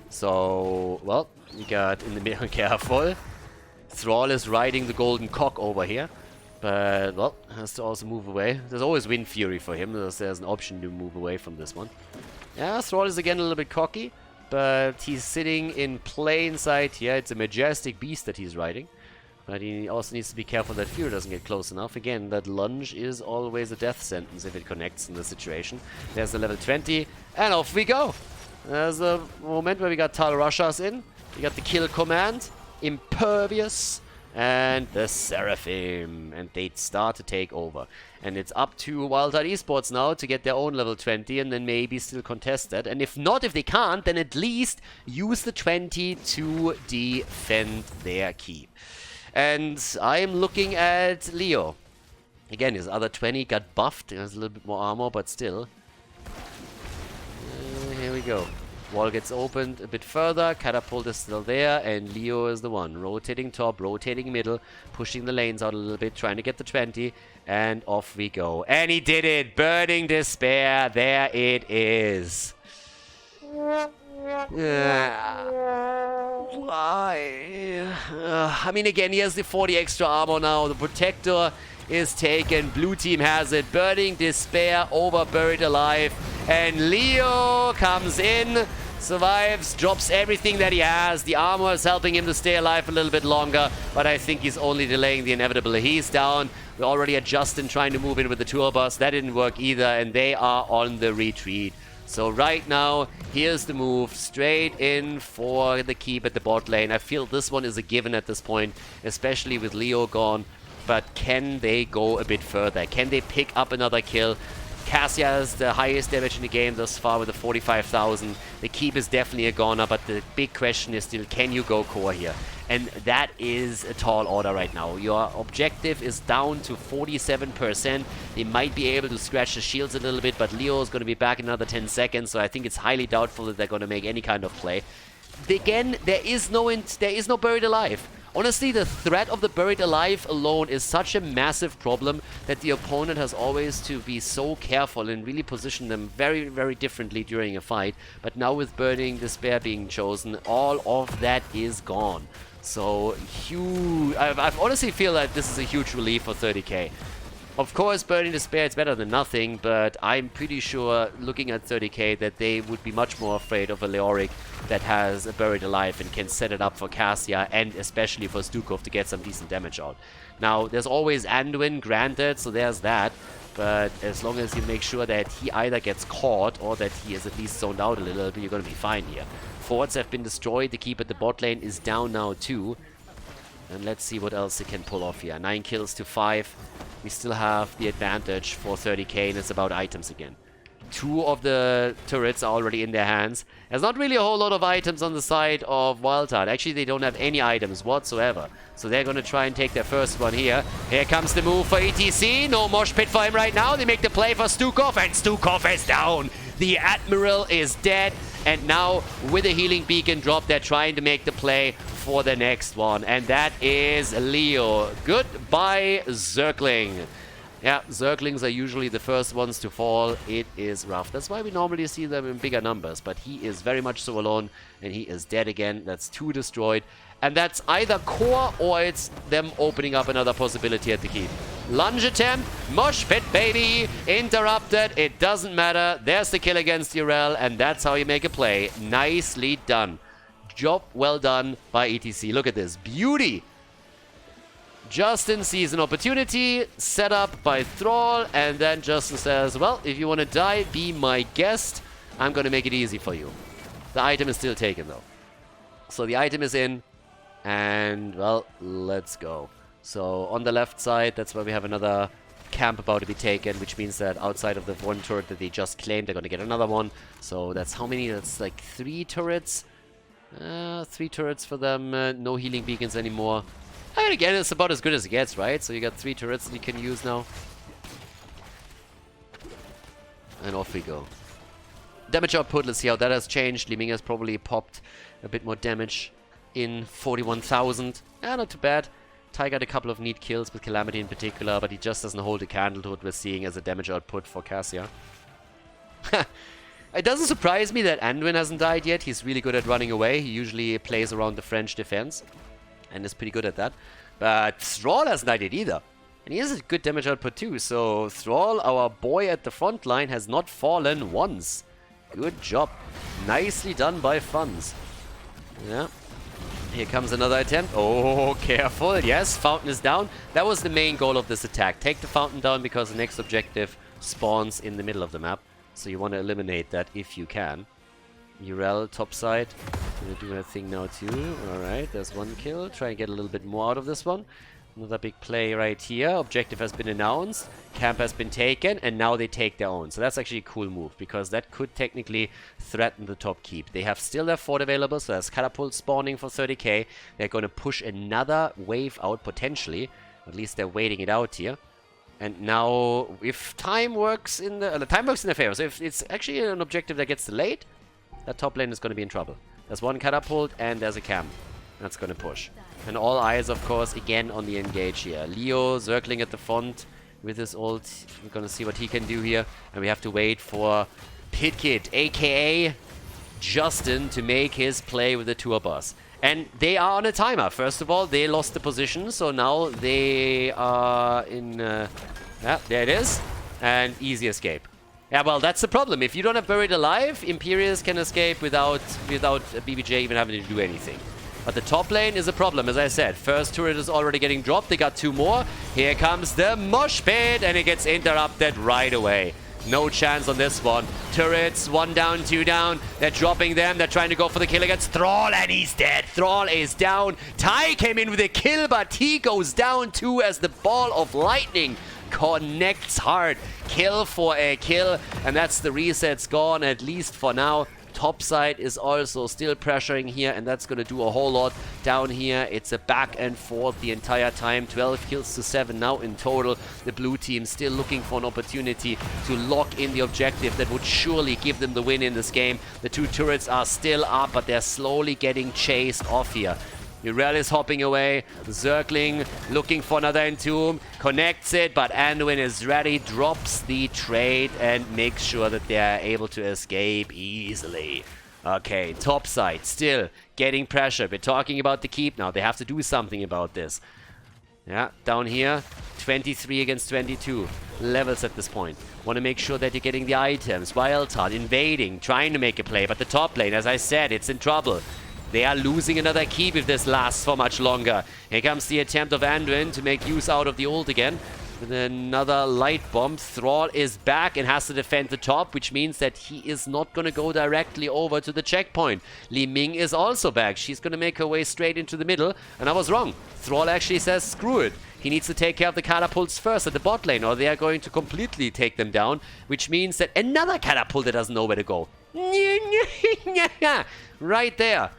So, well, we got in the middle, careful. Thrall is riding the golden cock over here. But, well, has to also move away. There's always Wind Fury for him. There's an option to move away from this one. Yeah, Thrall is again a little bit cocky. But he's sitting in plain sight here. It's a majestic beast that he's riding. But he also needs to be careful that Fury doesn't get close enough. Again, that lunge is always a death sentence if it connects in the situation. There's the level 20. And off we go. There's a moment where we got Tal Rushas in. We got the kill command. Impervious. And the Seraphim, and they start to take over. And it's up to Wildheart Esports now to get their own level 20 and then maybe still contest that. And if not, if they can't, then at least use the 20 to defend their keep. And I'm looking at Leo. Again, his other 20 got buffed. He has a little bit more armor, but still. Here we go. Wall gets opened a bit further, Catapult is still there, and Leo is the one. Rotating top, rotating middle, pushing the lanes out a little bit, trying to get the 20, and off we go. And he did it! Burning Despair, there it is. Why? I mean, again, he has the 40 extra armor now, the Protector is taken, blue team has it, Burning Despair over Buried Alive, and Leo comes in, survives, drops everything that he has. The armor is helping him to stay alive a little bit longer, but I think he's only delaying the inevitable. He's down. We're already at Justin trying to move in with the tour bus. That didn't work either, and they are on the retreat. So right now, here's the move, straight in for the keep at the bot lane. I feel this one is a given at this point, especially with Leo gone. But can they go a bit further? Can they pick up another kill? Cassia has the highest damage in the game thus far with the 45,000. The keep is definitely a goner, but the big question is still, can you go core here? And that is a tall order right now. Your objective is down to 47%. They might be able to scratch the shields a little bit, but Leo is going to be back in another 10 seconds, so I think it's highly doubtful that they're going to make any kind of play. Again, there is no Buried Alive. Honestly, the threat of the Buried Alive alone is such a massive problem that the opponent has always to be so careful and really position them very, very differently during a fight. But now with Burning Despair being chosen, all of that is gone. So, huge. I honestly feel like this is a huge relief for 30k. Of course, Burning Despair is better than nothing, but I'm pretty sure, looking at 30k, that they would be much more afraid of a Leoric that has a Buried Alive and can set it up for Cassia and especially for Stukov to get some decent damage out. Now, there's always Anduin, granted, so there's that, but as long as you make sure that he either gets caught or that he is at least zoned out a little bit, you're going to be fine here. Forts have been destroyed. The keep at the bot lane is down now too. And let's see what else they can pull off here. 9 kills to 5. We still have the advantage for 30k, and it's about items again. 2 of the turrets are already in their hands. There's not really a whole lot of items on the side of Wildheart. Actually, they don't have any items whatsoever. So they're going to try and take their first one here. Here comes the move for ETC. No mosh pit for him right now. They make the play for Stukov, and Stukov is down. The Admiral is dead. And now, with a healing beacon drop, they're trying to make the play for the next one. And that is Leo. Goodbye, Zergling. Yeah, Zerglings are usually the first ones to fall. It is rough. That's why we normally see them in bigger numbers. But he is very much so alone, and he is dead again. That's 2 destroyed. And that's either core or it's them opening up another possibility at the keep. Lunge attempt, mosh pit, baby, interrupted. It doesn't matter. There's the kill against Urel, and that's how you make a play. Nicely done. Job well done by ETC. Look at this. Beauty. Justin sees an opportunity, set up by Thrall, and then Justin says, well, if you want to die, be my guest. I'm going to make it easy for you. The item is still taken, though. So the item is in, and, well, let's go. So on the left side, that's where we have another camp about to be taken, which means that outside of the one turret that they just claimed, they're going to get another one. So that's how many? That's like 3 turrets. 3 turrets for them. No healing beacons anymore. And again, it's about as good as it gets, right? So you got 3 turrets that you can use now. And off we go. Damage output, let's see how that has changed. Li Ming has probably popped a bit more damage in 41,000. Not too bad. Tai got a couple of neat kills with Calamity in particular, but he just doesn't hold a candle to what we're seeing as a damage output for Cassia. It doesn't surprise me that Anduin hasn't died yet. He's really good at running away. He usually plays around the French defense and is pretty good at that. But Thrall hasn't died yet either. And he has a good damage output too. So Thrall, our boy at the front line, has not fallen once. Good job. Nicely done by Funds. Yeah. Here comes another attempt. Oh, careful. Yes, Fountain is down. That was the main goal of this attack. Take the Fountain down because the next objective spawns in the middle of the map. So you want to eliminate that if you can. Urel topside. Gonna do her thing now too. Alright, there's 1 kill. Try and get a little bit more out of this one. Another big play right here. Objective has been announced. Camp has been taken. And now they take their own. So that's actually a cool move. Because that could technically threaten the top keep. They have still their fort available. So there's catapult spawning for 30k. They're going to push another wave out potentially. At least they're waiting it out here. And now, if time works in the time works in their favor. So if it's actually an objective that gets delayed, that top lane is going to be in trouble. There's 1 catapult and there's a camp. That's going to push. And all eyes, of course, again on the engage here. Leo circling at the front with his ult. We're going to see what he can do here. And we have to wait for Pitkit, a.k.a. Justin, to make his play with the tour bus. And they are on a timer. First of all, they lost the position. So now they are in... yeah, there it is. And easy escape. Yeah, well, that's the problem. If you don't have Buried Alive, Imperials can escape without BBJ even having to do anything. But the top lane is a problem, as I said. First turret is already getting dropped. They got 2 more. Here comes the mosh pit, and it gets interrupted right away. No chance on this one. Turrets, 1 down, 2 down. They're dropping them. They're trying to go for the kill against Thrall, and he's dead. Thrall is down. Tai came in with a kill, but he goes down too as the ball of lightning connects hard. Kill for a kill, and that's the resets gone, at least for now. Topside is also still pressuring here, and that's going to do a whole lot down here. It's a back and forth the entire time. 12 kills to 7 now in total. The blue team still looking for an opportunity to lock in the objective that would surely give them the win in this game. The 2 turrets are still up, but they're slowly getting chased off here. Urel is hopping away. Zergling looking for another entomb. Connects it, but Anduin is ready. Drops the trade and makes sure that they are able to escape easily. Okay, topside still getting pressure. We're talking about the keep now. They have to do something about this. Yeah, down here, 23 against 22. Levels at this point. Want to make sure that you're getting the items. Wildheart invading, trying to make a play. But the top lane, as I said, it's in trouble. They are losing another keep if this lasts for much longer. Here comes the attempt of Anduin to make use out of the ult again. With another light bomb. Thrall is back and has to defend the top, which means that he is not going to go directly over to the checkpoint. Li Ming is also back. She's going to make her way straight into the middle, and I was wrong. Thrall actually says, screw it. He needs to take care of the catapults first at the bot lane, or they are going to completely take them down, which means that another catapult that doesn't know where to go. Right there.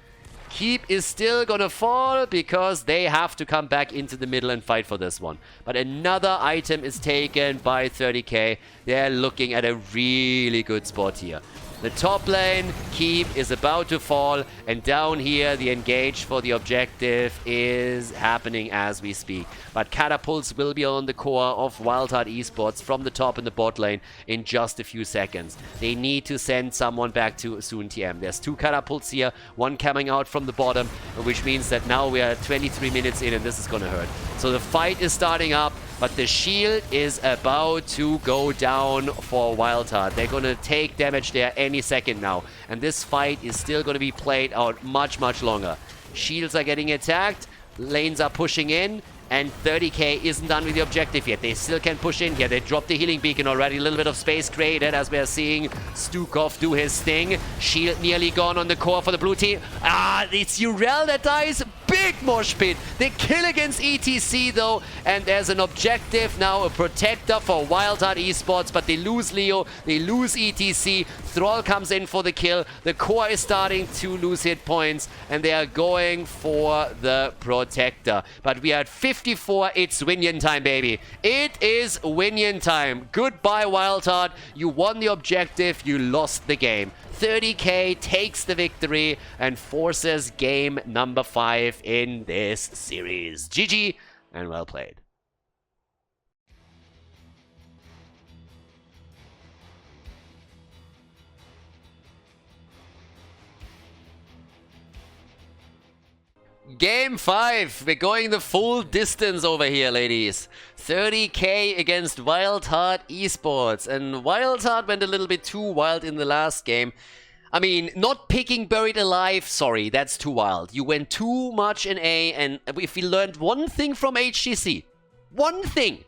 Keep is still gonna fall because they have to come back into the middle and fight for this one. But another item is taken by 30k. They're looking at a really good spot here. The top lane, Keep, is about to fall, and down here, the engage for the objective is happening as we speak. But catapults will be on the core of Wildheart Esports from the top in the bot lane in just a few seconds. They need to send someone back to Soon TM. There's 2 catapults here, one coming out from the bottom, which means that now we are 23 minutes in and this is gonna hurt. So the fight is starting up, but the shield is about to go down for Wildheart. They're going to take damage there any second now. And this fight is still going to be played out much, much longer. Shields are getting attacked. Lanes are pushing in. And 30k isn't done with the objective yet. They still can push in here. They dropped the healing beacon already. A little bit of space created as we are seeing Stukov do his thing. Shield nearly gone on the core for the blue team. It's Urel that dies. Big mosh pit. They kill against ETC though. And there's an objective now, a protector for Wildheart Esports. But they lose Leo. They lose ETC. Thrall comes in for the kill. The core is starting to lose hit points. And they are going for the protector. But we are at 54. It's Winion time, baby. It is Winion time. Goodbye, Wildheart. You won the objective. You lost the game. 30k takes the victory and forces game number 5 in this series. GG and well played. Game 5. We're going the full distance over here, ladies. 30k against Wildheart Esports. And Wildheart went a little bit too wild in the last game. I mean, not picking Buried Alive, sorry, that's too wild. You went too much in A, and if we learned one thing from HGC, one thing,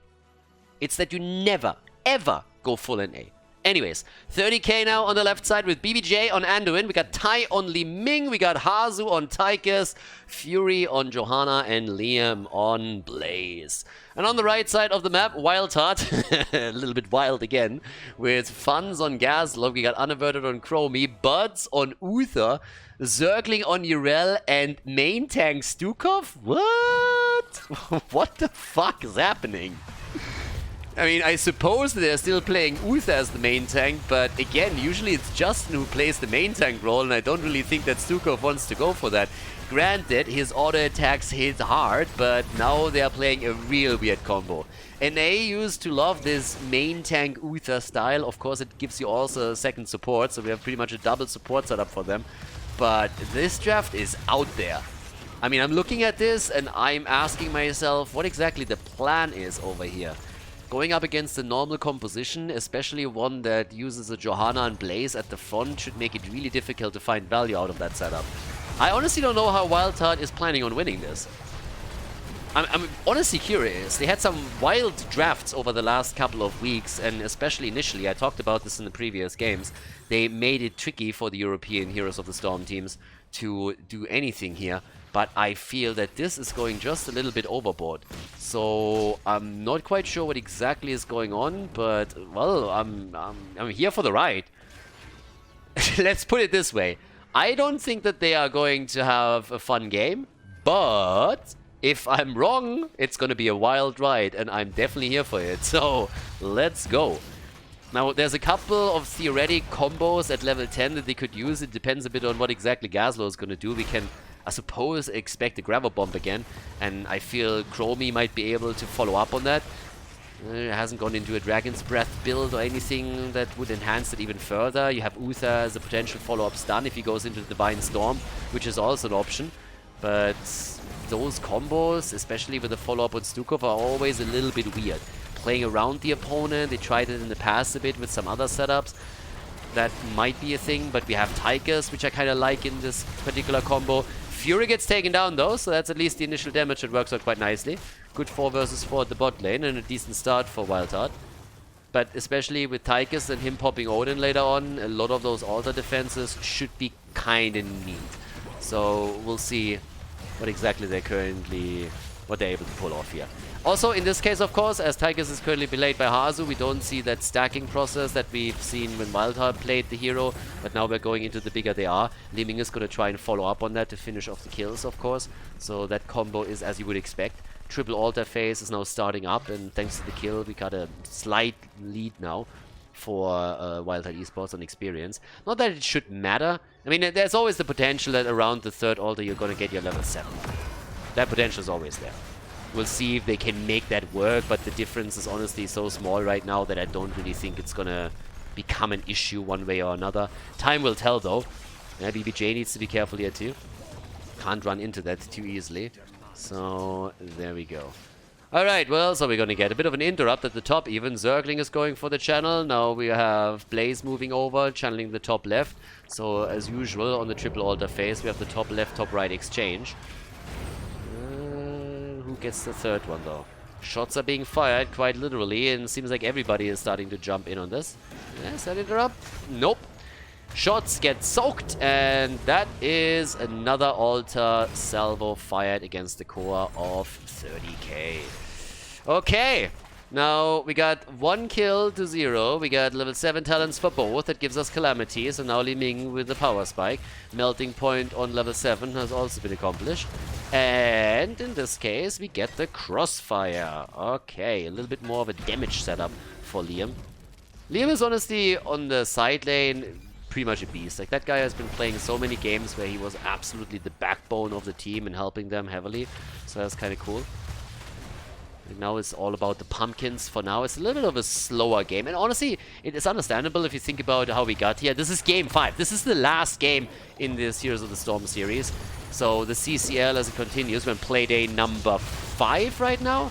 it's that you never, ever go full in A. Anyways, 30k now on the left side with BBJ on Anduin. We got Tai on Li Ming. We got Hazu on Tychus, Fury on Johanna, and Liam on Blaze. And on the right side of the map, Wildheart, a little bit wild again, with Funds on Gaslov. We got Unaverted on Chromie, Buds on Uther, Zergling on Urel, and main tank Stukov? What? What the fuck is happening? I mean, I suppose they're still playing Uther as the main tank, but again, usually it's Justin who plays the main tank role, and I don't really think that Stukov wants to go for that. Granted, his auto attacks hit hard, but now they are playing a real weird combo. NA used to love this main tank Uther style. Of course, it gives you also a second support, so we have pretty much a double support setup for them. But this draft is out there. I mean, I'm looking at this and I'm asking myself what exactly the plan is over here. Going up against a normal composition, especially one that uses a Johanna and Blaze at the front, should make it really difficult to find value out of that setup. I honestly don't know how Wildheart is planning on winning this. I'm honestly curious. They had some wild drafts over the last couple of weeks, and especially initially, I talked about this in the previous games, they made it tricky for the European Heroes of the Storm teams to do anything here. But I feel that this is going just a little bit overboard. So I'm not quite sure what exactly is going on, but well, I'm here for the ride. Let's put it this way. I don't think that they are going to have a fun game, but if I'm wrong, it's going to be a wild ride, and I'm definitely here for it. So let's go. Now, there's a couple of theoretic combos at level 10 that they could use. It depends a bit on what exactly Gazlo is going to do. We can, I suppose, expect a Gravel Bomb again, and I feel Chromie might be able to follow up on that. It hasn't gone into a Dragon's Breath build or anything that would enhance it even further. You have Uther as a potential follow-up stun if he goes into the Divine Storm, which is also an option. But those combos, especially with the follow-up on Stukov, are always a little bit weird. Playing around the opponent, they tried it in the past a bit with some other setups. That might be a thing, but we have Tychus, which I kind of like in this particular combo. Fury gets taken down though, so that's at least the initial damage that works out quite nicely. Good 4 versus 4 at the bot lane and a decent start for Wildheart. But especially with Tychus and him popping Odin later on, a lot of those altar defenses should be kind of neat. So we'll see what exactly what they're able to pull off here. Also, in this case, of course, as Tychus is currently belayed by Hazu, we don't see that stacking process that we've seen when Wildheart played the hero, but now we're going into the bigger they are. Li Ming is going to try and follow up on that to finish off the kills, of course. So that combo is as you would expect. Triple altar phase is now starting up, and thanks to the kill, we got a slight lead now for Wildheart Esports on experience. Not that it should matter. I mean, there's always the potential that around the 3rd altar you're going to get your level 7. That potential is always there. We'll see if they can make that work, but the difference is honestly so small right now that I don't really think it's going to become an issue one way or another. Time will tell, though. Yeah, BBJ needs to be careful here, too. Can't run into that too easily. So, there we go. Alright, what else are we going to get? A bit of an interrupt at the top even. Zergling is going for the channel. Now we have Blaze moving over, channeling the top left. So, as usual, on the triple altar phase, we have the top left, top right exchange. Who gets the 3rd one, though? Shots are being fired, quite literally, and it seems like everybody is starting to jump in on this. Is that interrupt? Nope. Shots get soaked, and that is another altar salvo fired against the core of 30k. Okay, now we got 1 kill to 0. We got level 7 talents for both. That gives us calamities, and now Li Ming with the power spike. Melting point on level 7 has also been accomplished. And in this case, we get the crossfire. Okay, a little bit more of a damage setup for Liam. Liam is honestly on the side lane pretty much a beast. Like, that guy has been playing so many games where he was absolutely the backbone of the team and helping them heavily. So that's kind of cool. And now it's all about the pumpkins for now. It's a little bit of a slower game. And honestly, it is understandable if you think about how we got here. This is game 5. This is the last game in this Heroes of the Storm series. So the CCL as it continues, we're on Playday number 5 right now.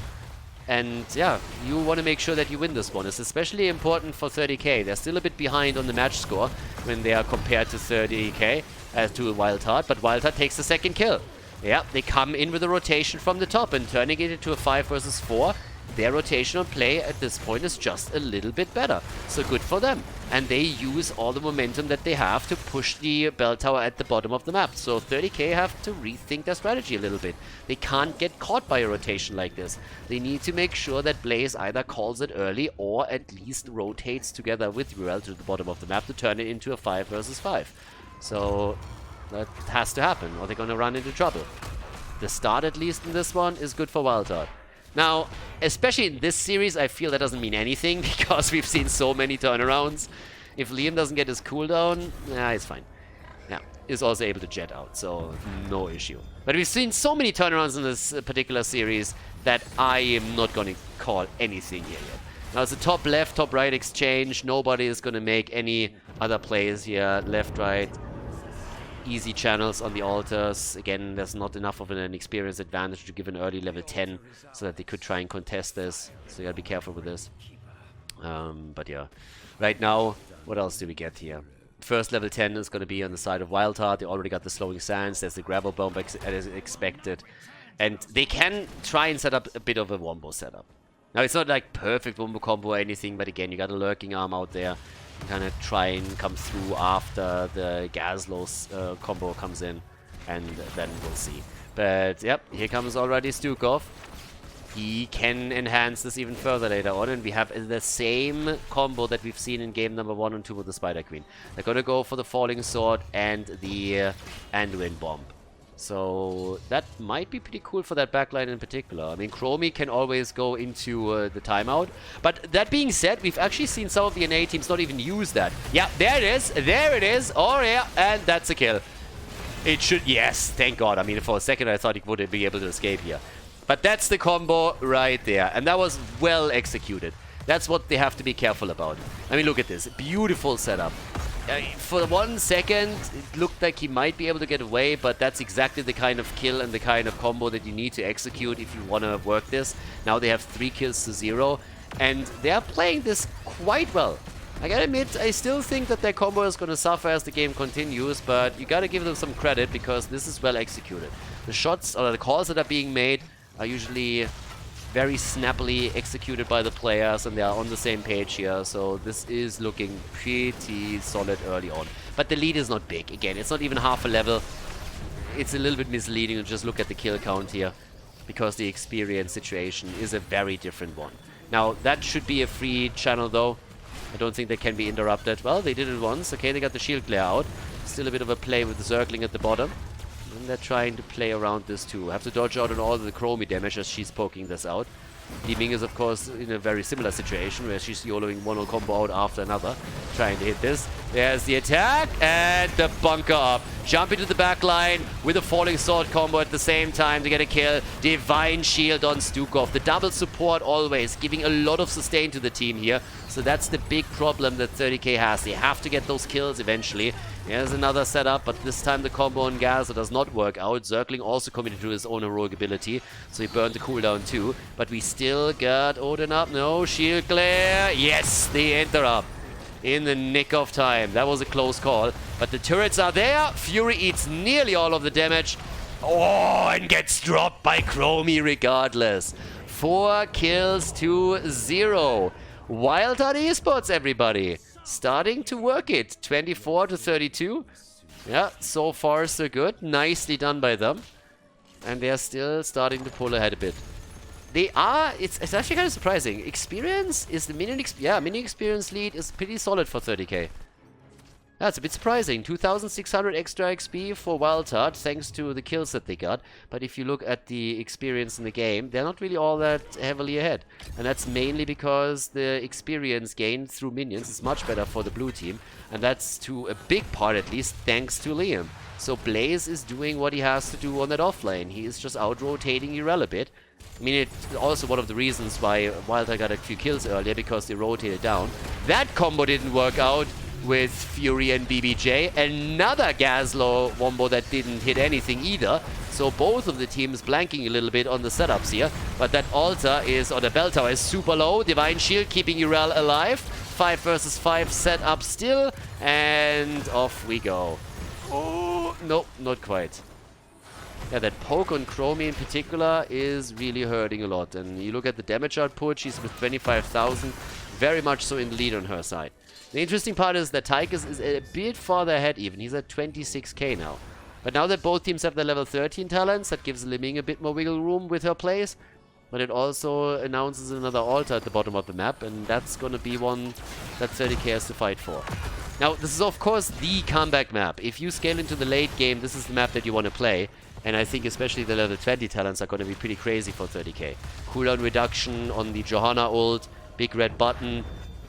And yeah, you want to make sure that you win this one. It's especially important for 30k. They're still a bit behind on the match score when they are compared to 30k to Wildheart. But Wildheart takes the 2nd kill. Yeah, they come in with a rotation from the top and turning it into a 5 versus 4. Their rotational play at this point is just a little bit better. So good for them. And they use all the momentum that they have to push the bell tower at the bottom of the map. So 30k have to rethink their strategy a little bit. They can't get caught by a rotation like this. They need to make sure that Blaze either calls it early or at least rotates together with Ruel to the bottom of the map to turn it into a 5 versus 5. So that has to happen or they're going to run into trouble. The start, at least in this one, is good for Wildheart. Now, especially in this series, I feel that doesn't mean anything because we've seen so many turnarounds. If Liam doesn't get his cooldown, he's fine. Yeah, he's also able to jet out, so no issue. But we've seen so many turnarounds in this particular series that I am not going to call anything here yet. Now, it's a top left, top right exchange. Nobody is going to make any other plays here. Left, right. Easy channels on the altars. Again, there's not enough of an experience advantage to give an early level 10 so that they could try and contest this. So you gotta be careful with this. But yeah, right now, what else do we get here? First level 10 is gonna be on the side of Wildheart. They already got the slowing sands. There's the gravel bomb as expected. And they can try and set up a bit of a wombo setup. Now, it's not like perfect wombo combo or anything, but again, you got a lurking arm out there. Kind of try and come through after the Gazlo's combo comes in, and then we'll see. But yep, here comes already Stukov. He can enhance this even further later on, and we have the same combo that we've seen in game number 1 and 2 with the Spider Queen. They're gonna go for the Falling Sword and the Anduin Bomb. So that might be pretty cool for that backline in particular. I mean, Chromie can always go into the timeout. But that being said, we've actually seen some of the NA teams not even use that. Yeah, there it is. There it is. Oh, yeah. And that's a kill. It should... Yes, thank God. I mean, for a second, I thought he wouldn't be able to escape here. But that's the combo right there. And that was well executed. That's what they have to be careful about. I mean, look at this. Beautiful setup. For 1 second, it looked like he might be able to get away, but that's exactly the kind of kill and the kind of combo that you need to execute if you want to work this. Now they have 3 kills to 0, and they are playing this quite well. I gotta admit, I still think that their combo is gonna suffer as the game continues, but you gotta give them some credit because this is well executed. The shots or the calls that are being made are usually very snappily executed by the players, and they are on the same page here, so this is looking pretty solid early on. But the lead is not big. Again, it's not even half a level. It's a little bit misleading to just look at the kill count here, because the experience situation is a very different one. Now, that should be a free channel though. I don't think they can be interrupted. Well, they did it once. Okay, they got the shield glare out. Still a bit of a play with the circling at the bottom. And they're trying to play around this too. Have to dodge out on all the Chromie damage as she's poking this out. Li Ming is, of course, in a very similar situation where she's YOLOing one combo out after another, trying to hit this. There's the attack and the bunker up. Jump into the back line with a falling sword combo at the same time to get a kill. Divine Shield on Stukov. The double support always, giving a lot of sustain to the team here. So that's the big problem that 30k has. They have to get those kills eventually. Here's another setup, but this time the combo on Gaza does not work out. Zergling also committed to his own heroic ability, so he burned the cooldown too. But we still got Odin up. No, shield glare. Yes, the interrupt. In the nick of time. That was a close call. But the turrets are there. Fury eats nearly all of the damage. Oh, and gets dropped by Chromie regardless. 4 kills to 0. Wildheart Esports, everybody. Starting to work it. 24 to 32. Yeah, so far so good. Nicely done by them. And they are still starting to pull ahead a bit. They are, it's actually kind of surprising. Experience is the mini experience lead is pretty solid for 30k. That's a bit surprising. 2,600 extra XP for Wildheart, thanks to the kills that they got. But if you look at the experience in the game, they're not really all that heavily ahead. And that's mainly because the experience gained through minions is much better for the blue team. And that's to a big part, at least, thanks to Liam. So Blaze is doing what he has to do on that offlane. He is just out-rotating Urel a bit. I mean, it's also one of the reasons why Wildheart got a few kills earlier, because they rotated down. That combo didn't work out with Fury and BBJ. Another Gaslow wombo that didn't hit anything either. So both of the teams blanking a little bit on the setups here. But that altar is, or the bell tower is super low. Divine Shield keeping Urel alive. 5 versus 5 setup still. And off we go. Oh, no, not quite. Yeah, that poke on Chromie in particular is really hurting a lot. And you look at the damage output, she's with 25,000. Very much so in the lead on her side. The interesting part is that Tychus is a bit farther ahead even. He's at 26k now. But now that both teams have their level 13 talents, that gives Li Ming a bit more wiggle room with her plays. But it also announces another altar at the bottom of the map. And that's going to be one that 30k has to fight for. Now, this is of course the comeback map. If you scale into the late game, this is the map that you want to play. And I think especially the level 20 talents are going to be pretty crazy for 30k. Cooldown reduction on the Johanna ult, big red button,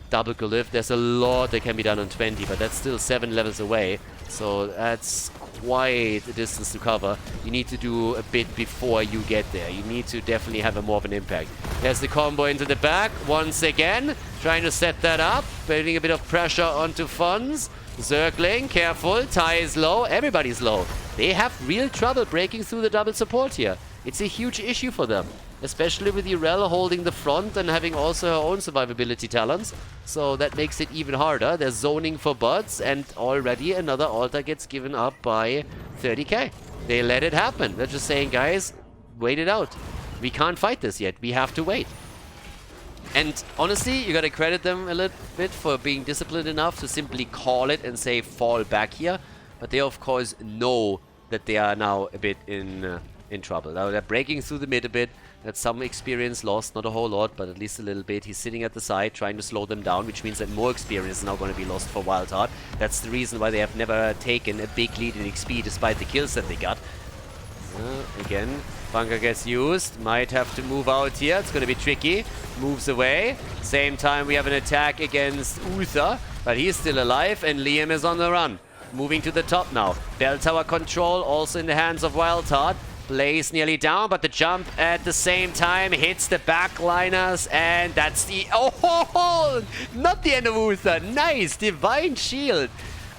double glyph. There's a lot that can be done on 20, but that's still 7 levels away. So that's quite a distance to cover. You need to do a bit before you get there. You need to definitely have a more of an impact. There's the combo into the back once again. Trying to set that up, building a bit of pressure onto Funds. Zergling, careful, Tai is low, everybody's low. They have real trouble breaking through the double support here. It's a huge issue for them, especially with Urel holding the front and having also her own survivability talents. So that makes it even harder. They're zoning for buds, and already another altar gets given up by 30k. They let it happen. They're just saying, guys, wait it out. We can't fight this yet. We have to wait. And honestly, you gotta credit them a little bit for being disciplined enough to simply call it and say fall back here. But they of course know that they are now a bit in trouble. Now they're breaking through the mid a bit. That's some experience lost, not a whole lot, but at least a little bit. He's sitting at the side trying to slow them down, which means that more experience is now going to be lost for Wildheart. That's the reason why they have never taken a big lead in XP despite the kills that they got. Again, bunker gets used. Might have to move out here. It's going to be tricky. Moves away. Same time we have an attack against Uther, but he's still alive and Liam is on the run. Moving to the top now. Bell tower control also in the hands of Wildheart. Blaze nearly down, but the jump at the same time hits the backliners, and that's the... Oh, not the end of Uther. Nice, Divine Shield.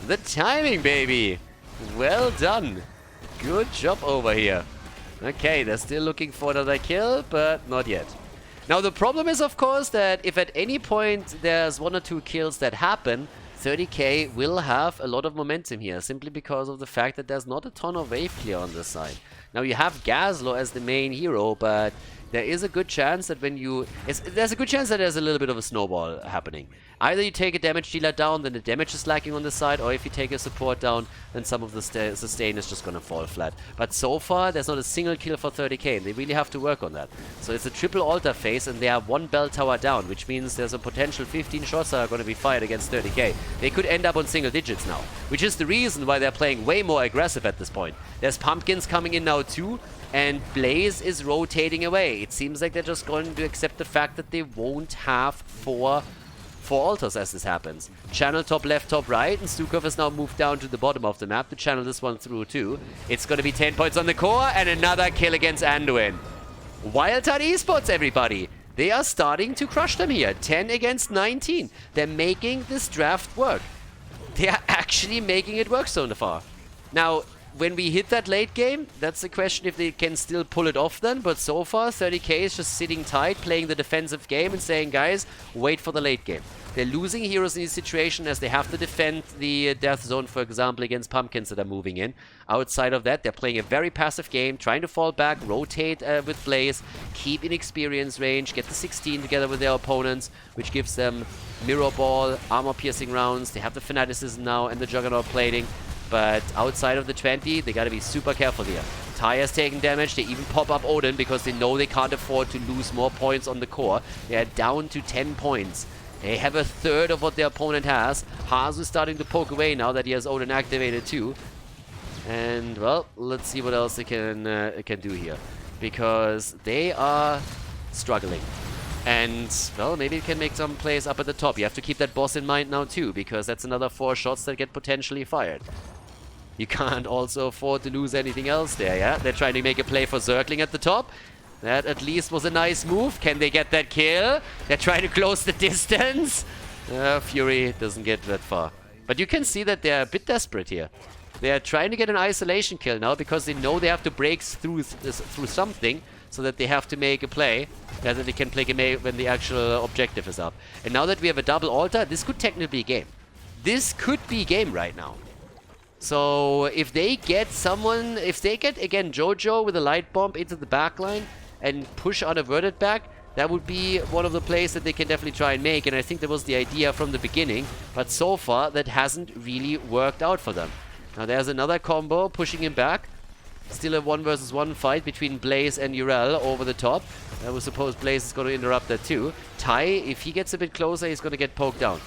The timing, baby. Well done. Good job over here. Okay, they're still looking for another kill, but not yet. Now the problem is, of course, that if at any point there's 1 or 2 kills that happen, 30k will have a lot of momentum here, simply because of the fact that there's not a ton of wave clear on this side. Now you have Gazlo as the main hero, but there is a good chance that when you... there's a good chance that there's a little bit of a snowball happening. Either you take a damage dealer down, then the damage is lacking on the side, or if you take a support down, then some of the sustain is just gonna fall flat. But so far, there's not a single kill for 30k, and they really have to work on that. So it's a triple altar phase, and they have 1 bell tower down, which means there's a potential 15 shots that are gonna be fired against 30k. They could end up on single digits now, which is the reason why they're playing way more aggressive at this point. There's pumpkins coming in now too, and Blaze is rotating away. It seems like they're just going to accept the fact that they won't have four altars as this happens. Channel top left, top right, and Stukov has now moved down to the bottom of the map to channel this one through too. It's going to be 10 points on the core, and another kill against Anduin. Wildheart Esports, everybody. They are starting to crush them here. 10 against 19. They're making this draft work. They are actually making it work so far. Now, when we hit that late game, that's the question if they can still pull it off then. But so far, 30k is just sitting tight, playing the defensive game and saying, guys, wait for the late game. They're losing heroes in this situation as they have to defend the death zone, for example, against pumpkins that are moving in. Outside of that, they're playing a very passive game, trying to fall back, rotate with Blaze, keep in experience range, get the 16 together with their opponents, which gives them mirror ball, armor-piercing rounds. They have the fanaticism now and the juggernaut plating. But outside of the 20, they gotta be super careful here. Ty has taken damage. They even pop up Odin because they know they can't afford to lose more points on the core. They are down to 10 points. They have a third of what their opponent has. Hazu is starting to poke away now that he has Odin activated too. And, well, let's see what else they can do here. Because they are struggling. And, well, maybe it can make some plays up at the top. You have to keep that boss in mind now too, because that's another 4 shots that get potentially fired. You can't also afford to lose anything else there, yeah? They're trying to make a play for circling at the top. That at least was a nice move. Can they get that kill? They're trying to close the distance. Fury doesn't get that far. But you can see that they're a bit desperate here. They are trying to get an isolation kill now because they know they have to break through something, so that they have to make a play, that they can play game when the actual objective is up. And now that we have a double altar, this could technically be game. This could be game right now. So if they get someone, if they get again Jojo with a light bomb into the backline and push unaverted back, that would be one of the plays that they can definitely try and make. And I think that was the idea from the beginning. But so far, that hasn't really worked out for them. Now there's another combo pushing him back. Still a 1 versus 1 fight between Blaze and Urel over the top. I would suppose Blaze is going to interrupt that too. Ty, if he gets a bit closer, he's going to get poked down.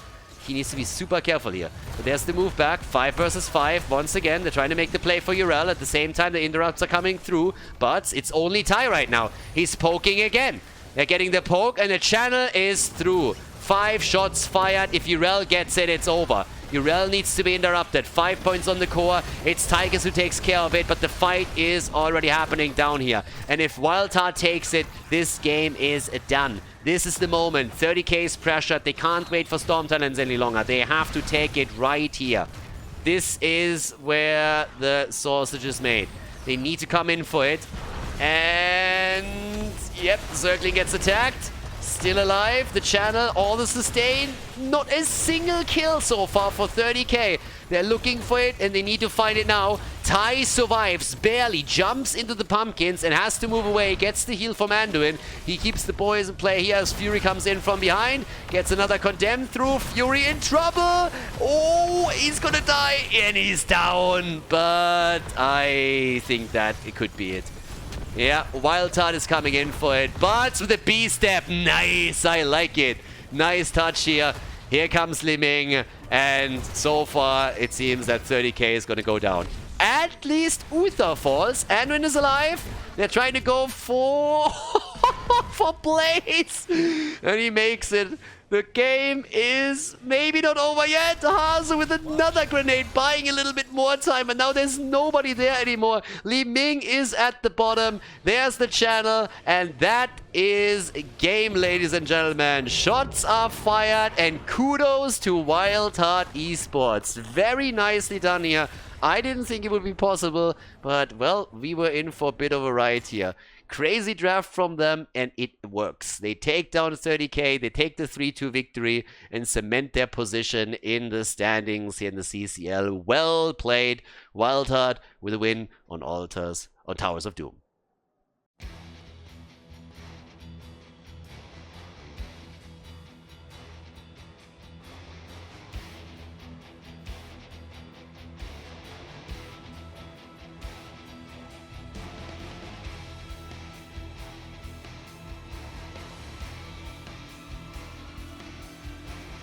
He needs to be super careful here. But there's the move back. 5 versus 5. Once again, they're trying to make the play for Urel. At the same time, the interrupts are coming through. But it's only Ty right now. He's poking again. They're getting the poke, and the channel is through. 5 shots fired. If Urel gets it, it's over. Urel needs to be interrupted. 5 points on the core. It's Tigers who takes care of it, but the fight is already happening down here. And if Wildheart takes it, this game is done. This is the moment. 30k is pressured. They can't wait for Storm Talents any longer. They have to take it right here. This is where the sausage is made. They need to come in for it. And, yep, Zergling gets attacked. Still alive, the channel, all the sustain. Not a single kill so far for 30k. They're looking for it and they need to find it now. Ty survives, barely jumps into the pumpkins and has to move away. Gets the heal from Anduin. He keeps the boys in play here as Fury comes in from behind. Gets another condemned through. Fury in trouble. Oh, he's gonna die and he's down. But I think that it could be it. Yeah, Wildheart is coming in for it, but with a B-step. Nice, I like it. Nice touch here. Here comes Li Ming, and so far it seems that 30k is going to go down. At least Uther falls. Anduin is alive. They're trying to go for for Blaze, and he makes it. The game is maybe not over yet. Hazu with another grenade, buying a little bit more time, but now there's nobody there anymore. Li Ming is at the bottom. There's the channel, and that is game, ladies and gentlemen. Shots are fired, and kudos to Wildheart Esports. Very nicely done here. I didn't think it would be possible, but, well, we were in for a bit of a ride here. Crazy draft from them, and it works. They take down 30k, they take the 3-2 victory, and cement their position in the standings here in the CCL. Well played, Wildheart with a win on Towers of Doom.